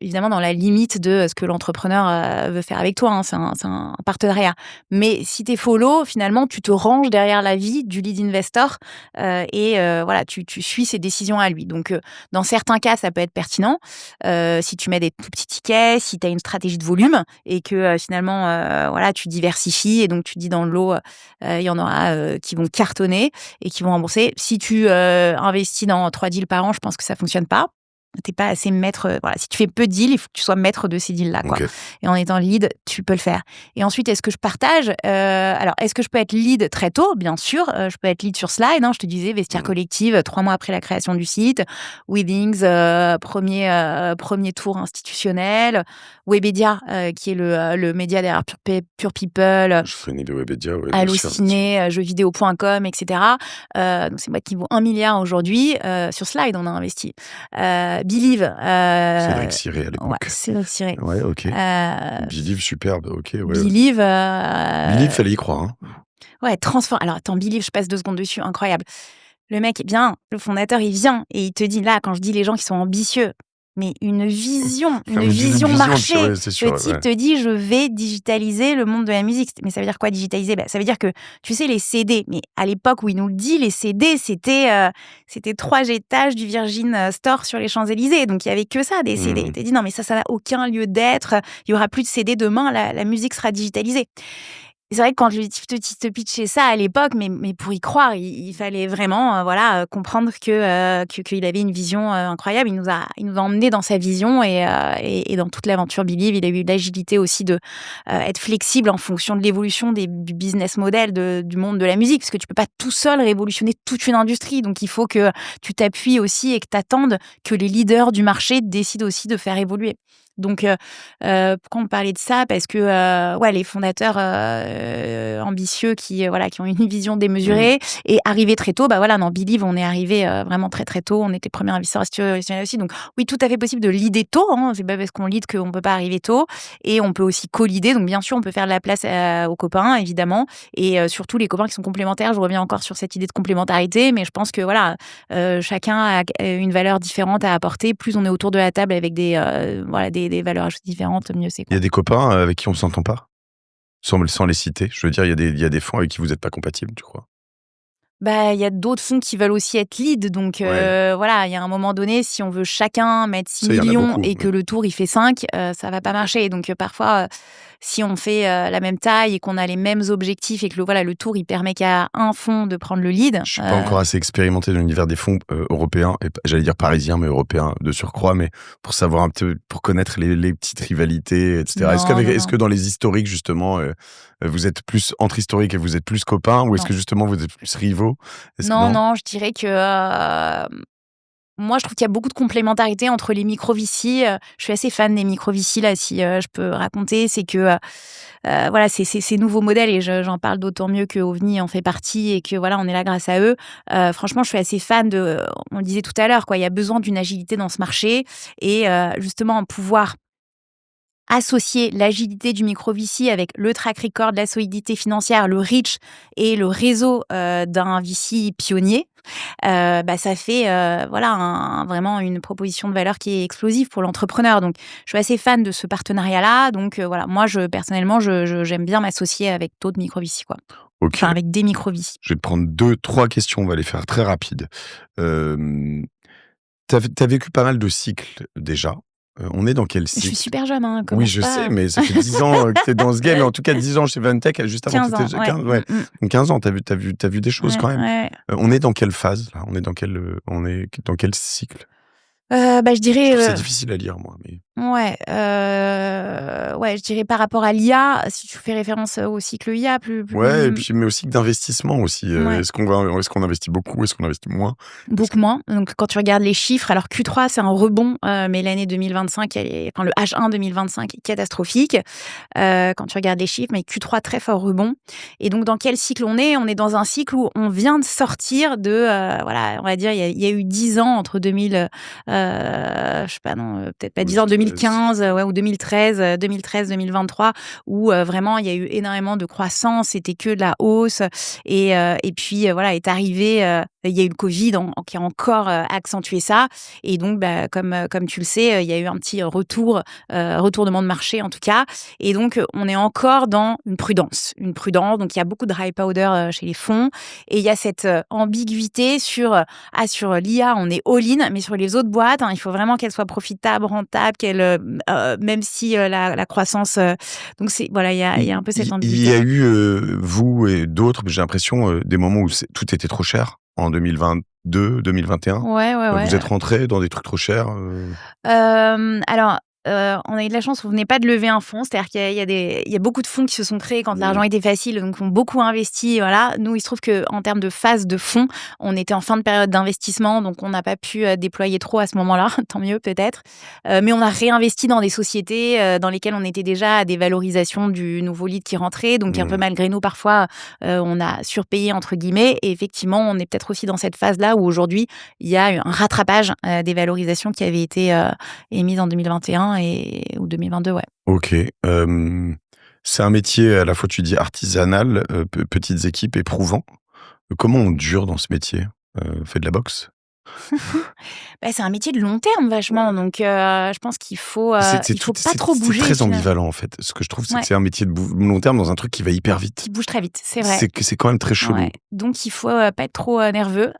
Évidemment dans la limite de ce que l'entrepreneur veut faire avec toi, hein, c'est un partenariat. Mais si t'es follow, finalement tu te ranges derrière la vie du lead investor et voilà, tu suis ses décisions à lui. Donc dans certains cas ça peut être pertinent si tu mets des tout petits tickets, si tu as une stratégie de volume et que finalement voilà, tu diversifies et donc tu dis dans le lot il y en aura qui vont cartonner et qui vont rembourser. Si tu investis dans 3 deals par an, je pense que ça fonctionne pas. T'es pas assez maître. Voilà, si tu fais peu de deals, il faut que tu sois maître de ces deals-là, quoi. OK. Et en étant lead, tu peux le faire. Et ensuite, est-ce que je partage alors, est-ce que je peux être lead très tôt? Bien sûr, je peux être lead sur Slide. Hein, je te disais, Vestiaire Collective, 3 mois après la création du site. Withings, premier tour institutionnel. Webedia, qui est le média derrière Pure People. Je connais de Webedia, ouais, bien sûr. Allociné, jeuxvideo.com, etc. Donc c'est une boîte qui vaut 1 milliard aujourd'hui. Sur Slide, on a investi. Believe. Cédric Ciré à l'époque. Ouais, Cédric Ciré. Ouais, OK. Believe, superbe, OK, ouais. Believe. Believe, fallait y croire, hein. Ouais, transforme. Alors attends, Believe, je passe 2 secondes dessus, incroyable. Le mec est bien, le fondateur, il vient et il te dit, là, quand je dis les gens qui sont ambitieux, mais une vision Une vision, marché. ouais, c'est sûr, Le type ouais. te dit, je vais digitaliser le monde de la musique. Mais ça veut dire quoi digitaliser? Ça veut dire que, tu sais, les CD, mais à l'époque où il nous le dit, les CD, c'était 3 étages du Virgin Store sur les Champs-Élysées. Donc il y avait que ça, des CD. Il t'a dit, non, mais ça n'a aucun lieu d'être. Il y aura plus de CD demain, la musique sera digitalisée. C'est vrai que quand je lui te pitchais ça à l'époque, mais pour y croire, il fallait vraiment, comprendre qu'il avait une vision incroyable. Il nous a emmenés dans sa vision et dans toute l'aventure Believe. Il a eu l'agilité aussi de être flexible en fonction de l'évolution du business model du monde de la musique, parce que tu peux pas tout seul révolutionner toute une industrie. Donc il faut que tu t'appuies aussi et que tu attendes que les leaders du marché décident aussi de faire évoluer. Donc, pourquoi on parlait de ça? Parce que, les fondateurs ambitieux qui ont une vision démesurée et arrivés très tôt, dans Believe, on est arrivé vraiment très, très tôt. On était premier investisseur institutionnel aussi. Donc, oui, tout à fait possible de leader tôt. Hein. C'est pas parce qu'on lead qu'on peut pas arriver tôt. Et on peut aussi co-leader. Donc, bien sûr, on peut faire de la place aux copains, évidemment. Et surtout, les copains qui sont complémentaires. Je reviens encore sur cette idée de complémentarité. Mais je pense que, chacun a une valeur différente à apporter. Plus on est autour de la table avec des valeurs ajoutées différentes, mieux c'est. Il y a des copains avec qui on s'entend pas? Sans les citer. Je veux dire, il y a des fonds avec qui vous êtes pas compatibles, tu crois? Il y a d'autres fonds qui veulent aussi être lead. Donc, Ouais. il y a un moment donné, si on veut chacun mettre 6 Ça, il y en a millions beaucoup, et que le tour, il fait 5, ça va pas marcher. Donc, parfois, si on fait la même taille et qu'on a les mêmes objectifs et que le tour, il permet qu'à un fonds de prendre le lead. Je suis pas encore assez expérimenté dans l'univers des fonds européens, et j'allais dire parisiens, mais européens de surcroît, mais pour savoir un peu, pour connaître les petites rivalités, etc. Est-ce que dans les historiques, justement, vous êtes plus entre historiques et vous êtes plus copains, ou est-ce Non. que justement vous êtes plus rivaux? Non, je dirais que moi, je trouve qu'il y a beaucoup de complémentarité entre les micro-VC. Je suis assez fan des micro-VC, là, si je peux raconter. C'est que, ces nouveaux modèles, et j'en parle d'autant mieux que OVNI en fait partie et que, on est là grâce à eux. Franchement, je suis assez fan on le disait tout à l'heure, il y a besoin d'une agilité dans ce marché et justement, pouvoir associer l'agilité du micro-VC avec le track record, la solidité financière, le reach et le réseau d'un VC pionnier, ça fait vraiment une proposition de valeur qui est explosive pour l'entrepreneur. Donc, je suis assez fan de ce partenariat-là. Donc, moi, personnellement, j'aime bien m'associer avec d'autres micro-VC, quoi. Ok. Enfin, avec des micro-VC. Je vais te prendre 2-3 questions, on va les faire très rapides. T'as vécu pas mal de cycles déjà. On est dans quel Je suis cycle? super jeune, hein, Oui, commence je pas. sais, mais ça fait 10 ans que tu es dans ce game, et en tout cas 10 ans chez Ventech, juste avant 15 ans, t'étais ouais. 15, ouais. Donc 15 ans, t'as vu des choses Ouais, quand même. ouais. On est dans quelle phase là? On est dans quel cycle? Je dirais. Je trouve c'est difficile à lire, moi, mais Je dirais par rapport à l'IA, si tu fais référence au cycle IA, plus. ouais, et puis mais aussi d'investissement aussi. Ouais. Est-ce qu'on investit beaucoup? Est-ce qu'on investit moins? Beaucoup moins. Donc, quand tu regardes les chiffres, alors Q3, c'est un rebond, mais l'année 2025, le H1 2025 est catastrophique. Quand tu regardes les chiffres, mais Q3, très fort rebond. Et donc, dans quel cycle on est? On est dans un cycle où on vient de sortir de, on va dire, il y a eu 10 ans entre 2000, je sais pas, non, peut-être pas 10 ans, 2015, ou 2013, 2023, où vraiment, il y a eu énormément de croissance, c'était que de la hausse. Et puis, est arrivé, il y a eu le Covid qui a encore accentué ça. Et donc, comme tu le sais, il y a eu un petit retournement de marché en tout cas. Et donc, on est encore dans une prudence. Donc, il y a beaucoup de dry powder chez les fonds. Et il y a cette ambiguïté sur l'IA, on est all-in, mais sur les autres boîtes, il faut vraiment qu'elles soient profitables, rentables, même si la croissance... donc, il y a un peu cette ambiguïté. Il y a eu, vous et d'autres, j'ai l'impression, des moments où tout était trop cher, en 2022, 2021. Ouais. Vous êtes rentrés dans des trucs trop chers? Alors, on a eu de la chance, on venait pas de lever un fonds, c'est-à-dire qu'il y a beaucoup de fonds qui se sont créés quand l'argent était facile, donc ont beaucoup investi, voilà. Nous, il se trouve qu'en termes de phase de fonds, on était en fin de période d'investissement, donc on n'a pas pu déployer trop à ce moment-là, tant mieux peut-être. Mais on a réinvesti dans des sociétés dans lesquelles on était déjà à des valorisations du nouveau lead qui rentrait, donc un peu malgré nous, parfois, on a surpayé, entre guillemets, et effectivement, on est peut-être aussi dans cette phase-là où aujourd'hui, il y a un rattrapage des valorisations qui avaient été émises en 2021 ou 2022, ouais. Ok. C'est un métier à la fois, tu dis, artisanal, petites équipes, éprouvant. Comment on dure dans ce métier? Fait de la boxe? Bah, c'est un métier de long terme vachement, donc je pense qu'il faut, il faut pas trop bouger. C'est très Tu vois? ambivalent, en fait. Ce que je trouve, c'est que Ouais, c'est un métier de long terme dans un truc qui va hyper vite. qui bouge très vite, c'est vrai. C'est quand même très chelou. Ouais, donc il faut, pas être trop, nerveux,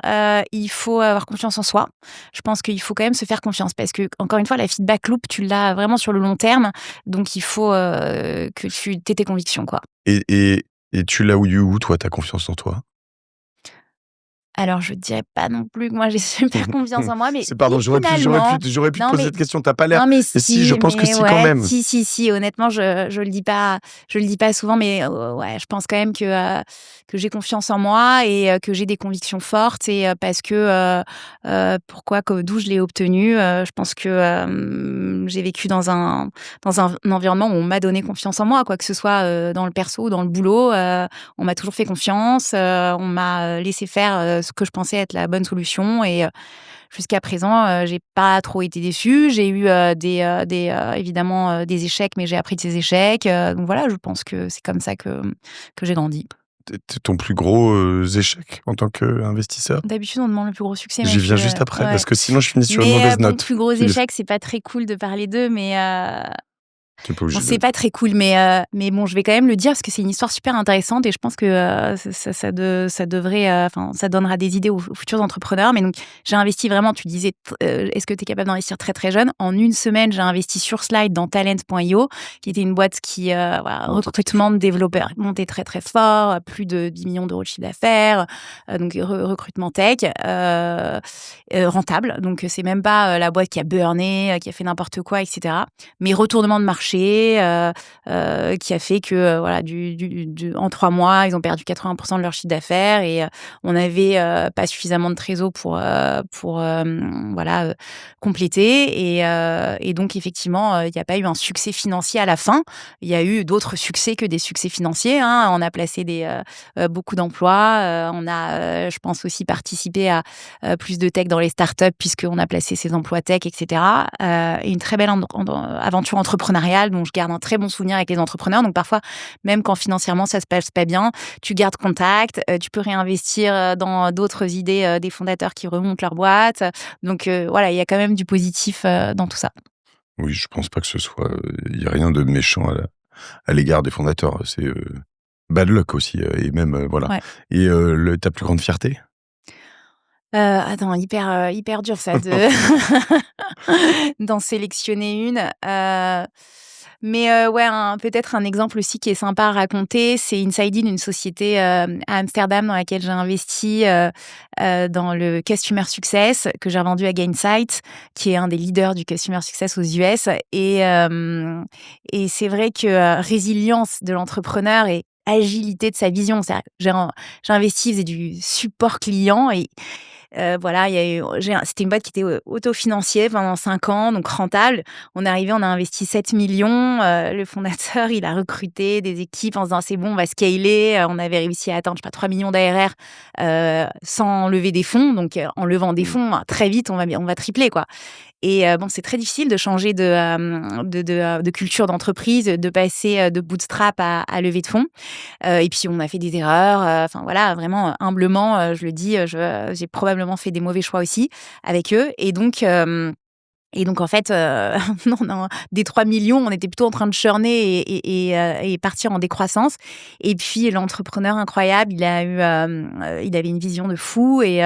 il faut avoir confiance en soi. Je pense qu'il faut quand même se faire confiance parce que encore une fois, la feedback loop, tu l'as vraiment sur le long terme, donc il faut, que tu aies tes convictions, quoi. Et tu l'as eu où, toi, ta confiance en toi? Alors je dirais pas non plus que moi j'ai super confiance en moi, mais Pardon, finalement j'aurais pu te non poser mais cette question, tu pas l'air. non mais Mais si, je si, pense que mais si, quand ouais, même. si, honnêtement je le dis pas souvent, mais ouais, je pense quand même que j'ai confiance en moi et que j'ai des convictions fortes et parce que, d'où je l'ai obtenu, je pense que, j'ai vécu dans un environnement où on m'a donné confiance en moi, quoi que ce soit, dans le perso ou dans le boulot, on m'a toujours fait confiance, on m'a, laissé faire, ce que je pensais être la bonne solution et jusqu'à présent, j'ai pas trop été déçue. J'ai eu, évidemment, des échecs, mais j'ai appris de ces échecs, donc voilà, je pense que c'est comme ça que j'ai grandi. Ton plus gros, échec en tant qu'investisseur? D'habitude, on demande le plus gros succès, J'y viens Mathieu, juste après, ouais. parce que sinon je finis sur une Mais mauvaise bon, note. plus gros Tu échecs, c'est pas très cool de parler d'eux, mais es pas bon, obligé c'est de. pas très cool, mais bon, je vais quand même le dire parce que c'est une histoire super intéressante et je pense que ça devrait, enfin, ça donnera des idées aux futurs entrepreneurs. Mais donc, j'ai investi vraiment, tu disais, est-ce que tu es capable d'investir très très jeune? En une semaine, j'ai investi sur Slide dans Talent.io, qui était une boîte qui, voilà, Non, toi, recrutement de développeurs, monté très très fort, plus de 10 millions d'euros de chiffre d'affaires, donc recrutement tech, rentable. Donc, c'est même pas la boîte qui a burné, qui a fait n'importe quoi, etc. Mais retournement de marché qui a fait que voilà en 3 mois ils ont perdu 80% de leur chiffre d'affaires et on avait pas suffisamment de trésor pour voilà compléter et donc effectivement il n'y a pas eu un succès financier à la fin. Il y a eu d'autres succès que des succès financiers, hein. On a placé beaucoup d'emplois, on a je pense aussi participé à plus de tech dans les startups puisqu'on a placé ces emplois tech, etc. Et une très belle aventure entrepreneuriale dont je garde un très bon souvenir avec les entrepreneurs. Donc parfois, même quand financièrement ça se passe pas bien, tu gardes contact, tu peux réinvestir dans d'autres idées des fondateurs qui remontent leur boîte. Donc voilà, il y a quand même du positif dans tout ça. Oui, je pense pas que ce soit, il y a rien de méchant à l'égard des fondateurs. C'est, bad luck aussi, et même, voilà. Ouais. Et ta plus grande fierté? Attends, hyper dur ça de d'en sélectionner une. Mais ouais, peut-être un exemple aussi qui est sympa à raconter, c'est Inside In, une société, à Amsterdam dans laquelle j'ai investi, dans le customer success que j'ai revendu à Gainsight, qui est un des leaders du customer success aux US et c'est vrai que, résilience de l'entrepreneur et agilité de sa vision. C'est-à-dire que j'ai investi, faisait du support client et voilà, il y a eu c'était une boîte qui était, autofinancier pendant 5 ans, donc rentable. On est arrivé, on a investi 7 millions. Le fondateur, il a recruté des équipes en se disant: «C'est bon, on va scaler». On avait réussi à atteindre, je sais pas, 3 millions d'ARR, sans lever des fonds. Donc, en levant des fonds, très vite, on va tripler, quoi. Et bon, c'est très difficile de changer de culture d'entreprise, de passer, de bootstrap à levée de fonds. Et puis on a fait des erreurs, enfin voilà, vraiment humblement, je le dis, j'ai probablement fait des mauvais choix aussi avec eux et donc en fait, non, des 3 millions, on était plutôt en train de churner et partir en décroissance. Et puis l'entrepreneur incroyable, il avait une vision de fou et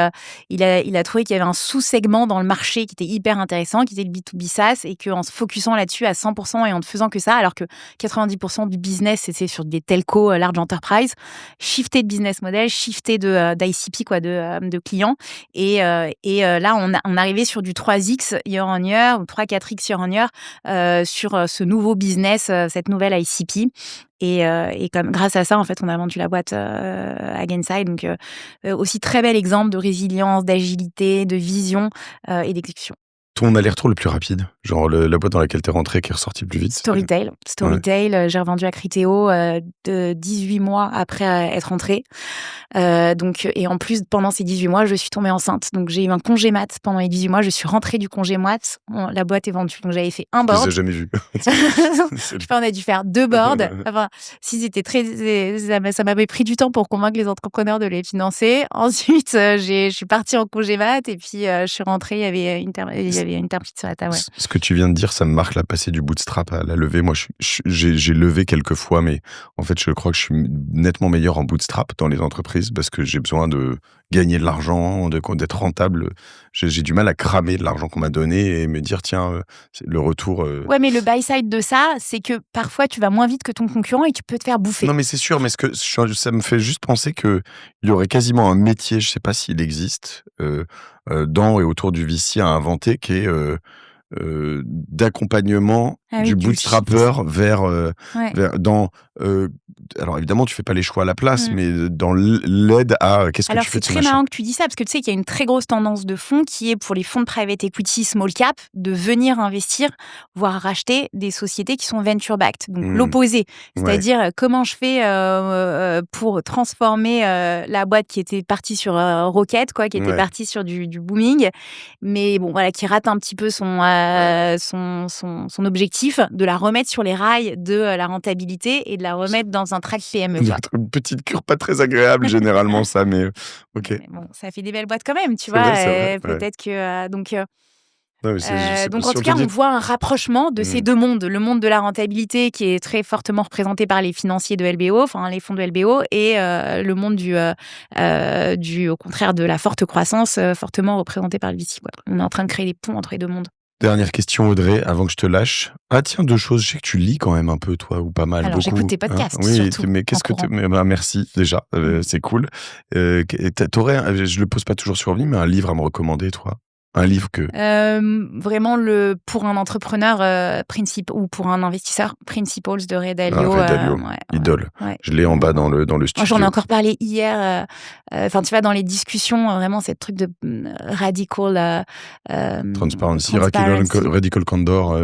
il a trouvé qu'il y avait un sous-segment dans le marché qui était hyper intéressant, qui était le B2B SaaS et qu'en se focusant là-dessus à 100% et en ne faisant que ça, alors que 90% du business, c'était sur des telcos, large enterprise, shifter de business model, shifter d'ICP, quoi, de clients. Là, on arrivait sur du 3x year on year ou 3-4x year on year sur ce nouveau business, cette nouvelle ICP. Et comme grâce à ça, en fait, on a vendu la boîte à Gainsight. Donc, aussi très bel exemple de résilience, d'agilité, de vision et d'exécution. Ton aller-retour le plus rapide, genre la boîte dans laquelle t'es rentré qui est ressortie le plus vite. Storytel. J'ai revendu à Criteo de 18 mois après être rentrée. Et en plus, pendant ces 18 mois, je suis tombée enceinte. Donc, j'ai eu un congé mat pendant les 18 mois. Je suis rentrée du congé mat. La boîte est vendue. Donc, j'avais fait un board. Je les ai jamais vus. Je sais pas, on a dû faire 2 boards. Enfin, ça m'avait pris du temps pour convaincre les entrepreneurs de les financer. Ensuite, je suis partie en congé mat et puis je suis rentrée. Il y avait une term sheet sur la table. Ouais. Ce que tu viens de dire, ça me marque la passer du bootstrap à la levée. Moi, j'ai levé quelques fois, mais en fait, je crois que je suis nettement meilleur en bootstrap dans les entreprises parce que j'ai besoin de gagner de l'argent, d'être rentable. J'ai du mal à cramer de l'argent qu'on m'a donné et me dire, tiens, le retour... Ouais, mais le buy-side de ça, c'est que parfois, tu vas moins vite que ton concurrent et tu peux te faire bouffer. Non, mais c'est sûr, mais ça me fait juste penser qu'il y aurait quasiment un métier, je sais pas s'il existe, dans et autour du VC à inventer, qui est d'accompagnement du bootstrapper vers alors évidemment tu fais pas les choix à la place, mais dans l'aide à qu'est-ce que tu fais de ce machin. Alors c'est très marrant que tu dis ça parce que tu sais qu'il y a une très grosse tendance de fonds qui est pour les fonds de private equity small cap de venir investir, voire racheter des sociétés qui sont venture backed, donc l'opposé, c'est-à-dire comment je fais pour transformer la boîte qui était partie sur Rocket, qui était partie sur du booming, mais bon voilà, qui rate un petit peu son objectif, de la remettre sur les rails de la rentabilité et de la remettre dans un track PME. Une petite cure pas très agréable généralement ça, mais ok. Mais bon, ça fait des belles boîtes quand même, tu vois. Vrai, peut-être que donc en tout cas, on voit un rapprochement de ces deux mondes, le monde de la rentabilité qui est très fortement représenté par les financiers de LBO, enfin les fonds de LBO, et le monde au contraire de la forte croissance, fortement représenté par le VC. On est en train de créer des ponts entre les deux mondes. Dernière question, Audrey, avant que je te lâche. Ah tiens, 2 choses. Je sais que tu lis quand même un peu, toi, ou pas mal. Alors, j'écoute tes podcasts, oui, surtout. Mais qu'est-ce que merci, déjà. C'est cool. T'aurais, je le pose pas toujours sur lui, mais un livre à me recommander, toi? Un livre que... Vraiment, pour un entrepreneur ou pour un investisseur, Principles de Ray Dalio. Idole. Ouais. Je l'ai en bas dans le studio. J'en ai encore parlé hier. Enfin, tu vois, dans les discussions, vraiment, c'est truc de radical... Transparency, radical candor.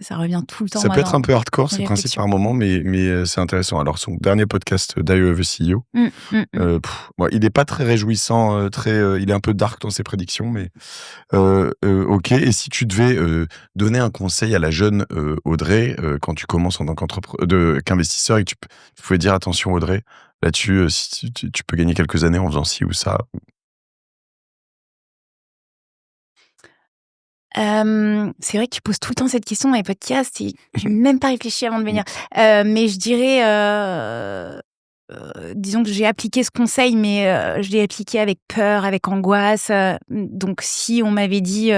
Ça revient tout le temps. Ça peut être un peu hardcore, ces principes par moment, mais c'est intéressant. Alors, son dernier podcast, Diary of a CEO, il n'est pas très réjouissant, il est un peu dark dans ses prédictions, mais ok. Et si tu devais donner un conseil à la jeune Audrey quand tu commences en tant qu'investisseur et que tu pouvais dire attention Audrey, là-dessus, si tu peux gagner quelques années en faisant ci ou ça. C'est vrai que tu poses tout le temps cette question dans les podcasts et je n'ai même pas réfléchi avant de venir. Mais je dirais... disons que j'ai appliqué ce conseil, mais je l'ai appliqué avec peur, avec angoisse. Donc, si on m'avait dit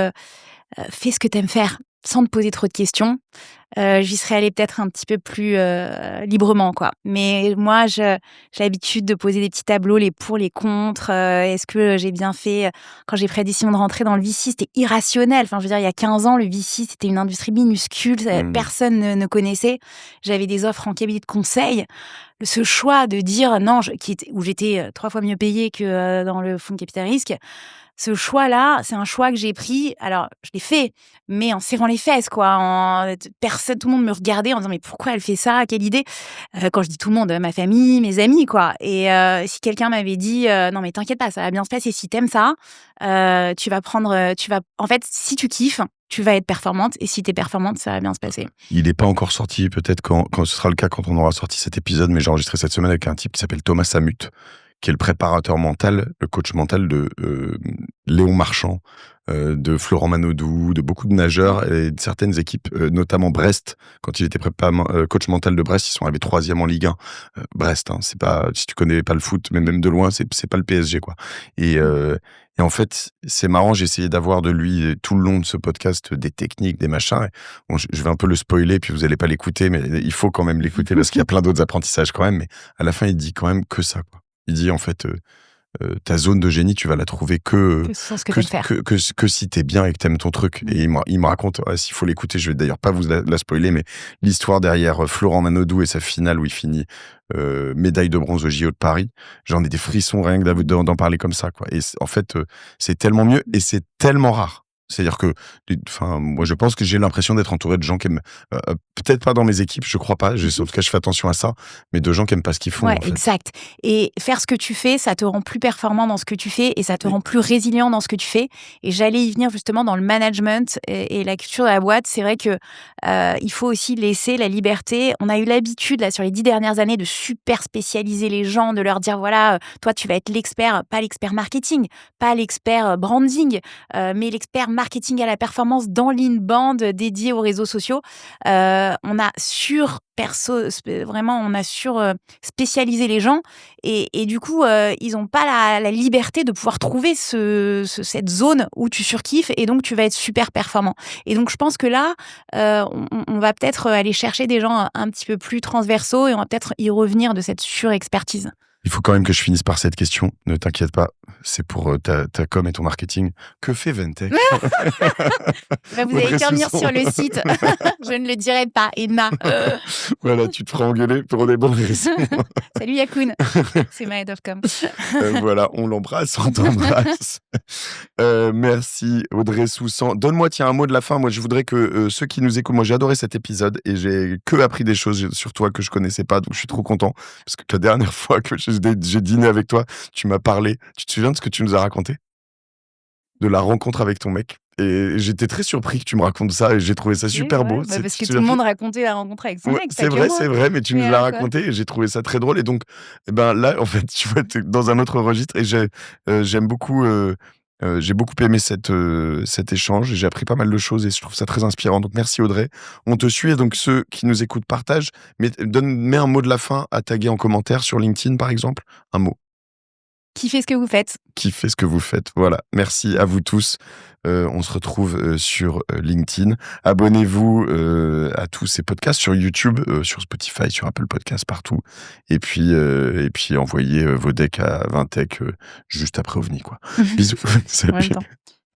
fais ce que t'aimes faire sans te poser trop de questions, j'y serais allée peut-être un petit peu plus librement, quoi. Mais moi, j'ai l'habitude de poser des petits tableaux, les pour, les contre. Est-ce que j'ai bien fait quand j'ai pris la décision de rentrer dans le VC, c'était irrationnel. Enfin, je veux dire, il y a 15 ans, le VC, c'était une industrie minuscule, personne ne connaissait. J'avais des offres en cabinet de conseil. Ce choix de dire non, où j'étais 3 fois mieux payée que dans le fonds de capital risque, ce choix-là, c'est un choix que j'ai pris. Alors, je l'ai fait, mais en serrant les fesses, quoi. Tout le monde me regardait en disant mais pourquoi elle fait ça? Quelle idée? Quand je dis tout le monde, ma famille, mes amis, quoi. Et si quelqu'un m'avait dit non mais t'inquiète pas, ça va bien se passer. Si t'aimes ça, en fait, si tu kiffes, tu vas être performante, et si t'es performante, ça va bien se passer. Il n'est pas encore sorti, peut-être quand ce sera le cas quand on aura sorti cet épisode, mais j'ai enregistré cette semaine avec un type qui s'appelle Thomas Samut, qui est le préparateur mental, le coach mental de Léon Marchand, de Florent Manodou, de beaucoup de nageurs et de certaines équipes, notamment Brest. Quand il était coach mental de Brest, ils sont arrivés 3e en Ligue 1. Brest, c'est pas, si tu connais pas le foot, mais même de loin, c'est pas le PSG, quoi. Et en fait, c'est marrant, j'ai essayé d'avoir de lui tout le long de ce podcast des techniques, des machins. Bon, je vais un peu le spoiler, puis vous allez pas l'écouter, mais il faut quand même l'écouter parce qu'il y a plein d'autres apprentissages quand même. Mais à la fin, il dit quand même que ça, quoi. Il dit en fait, ta zone de génie, tu vas la trouver que si t'es bien et que t'aimes ton truc. Et il me raconte, s'il faut l'écouter, je vais d'ailleurs pas vous la spoiler, mais l'histoire derrière Florent Manodou et sa finale où il finit médaille de bronze au JO de Paris. J'en ai des frissons rien que d'en parler comme ça, quoi. Et en fait, c'est tellement mieux et c'est tellement rare. C'est-à-dire que, moi, je pense que j'ai l'impression d'être entouré de gens qui aiment, peut-être pas dans mes équipes, je crois pas, en tout cas, je fais attention à ça, mais de gens qui aiment pas ce qu'ils font, Ouais, en fait. exact. Et faire ce que tu fais, ça te rend plus performant dans ce que tu fais et ça te Oui. rend plus résilient dans ce que tu fais. Et j'allais y venir justement dans le management et la culture de la boîte. C'est vrai que il faut aussi laisser la liberté. On a eu l'habitude, là, sur les 10 dernières années, de super spécialiser les gens, de leur dire, voilà, toi, tu vas être l'expert, pas l'expert marketing, pas l'expert branding, mais l'expert marketing à la performance dans l'inbound dédié aux réseaux sociaux. On a spécialisé les gens et du coup, ils n'ont pas la liberté de pouvoir trouver cette zone où tu surkiffes et donc tu vas être super performant. Et donc, je pense que là, on va peut-être aller chercher des gens un petit peu plus transversaux et on va peut-être y revenir de cette surexpertise. Il faut quand même que je finisse par cette question. Ne t'inquiète pas, c'est pour ta com et ton marketing. Que fait Ventec? Bah, vous avez qu'à venir sur le site. Je ne le dirai pas, Edna. Voilà, tu te feras engueuler pour des bonnes raisons. Salut Yakoun, c'est ma head of com. Voilà, on l'embrasse, on t'embrasse. Merci Audrey Soussan. Donne-moi, tiens, un mot de la fin. Moi, je voudrais que ceux qui nous écoutent, moi j'ai adoré cet épisode et j'ai appris des choses sur toi que je connaissais pas, donc je suis trop content. Parce que la dernière fois que j'ai dîné avec toi, tu m'as parlé. Tu te souviens de ce que tu nous as raconté? De la rencontre avec ton mec. Et j'étais très surpris que tu me racontes ça et j'ai trouvé ça super beau. Bah parce que tout le monde racontait la rencontre avec son Ouais, mec. c'est vrai, mais tu nous l'as raconté et j'ai trouvé ça très drôle. Et donc, là, en fait, tu vois, t'es dans un autre registre et j'aime beaucoup, j'ai beaucoup aimé cet échange et j'ai appris pas mal de choses et je trouve ça très inspirant. Donc, merci Audrey. On te suit et donc ceux qui nous écoutent partagent. Mais mets un mot de la fin à taguer en commentaire sur LinkedIn, par exemple. Un mot. Kiffez ce que vous faites. Kiffez ce que vous faites. Voilà. Merci à vous tous. On se retrouve sur LinkedIn. Abonnez-vous à tous ces podcasts sur YouTube, sur Spotify, sur Apple Podcasts, partout. Et puis envoyez vos decks à Vintech juste après OVNI, quoi. Bisous. Salut.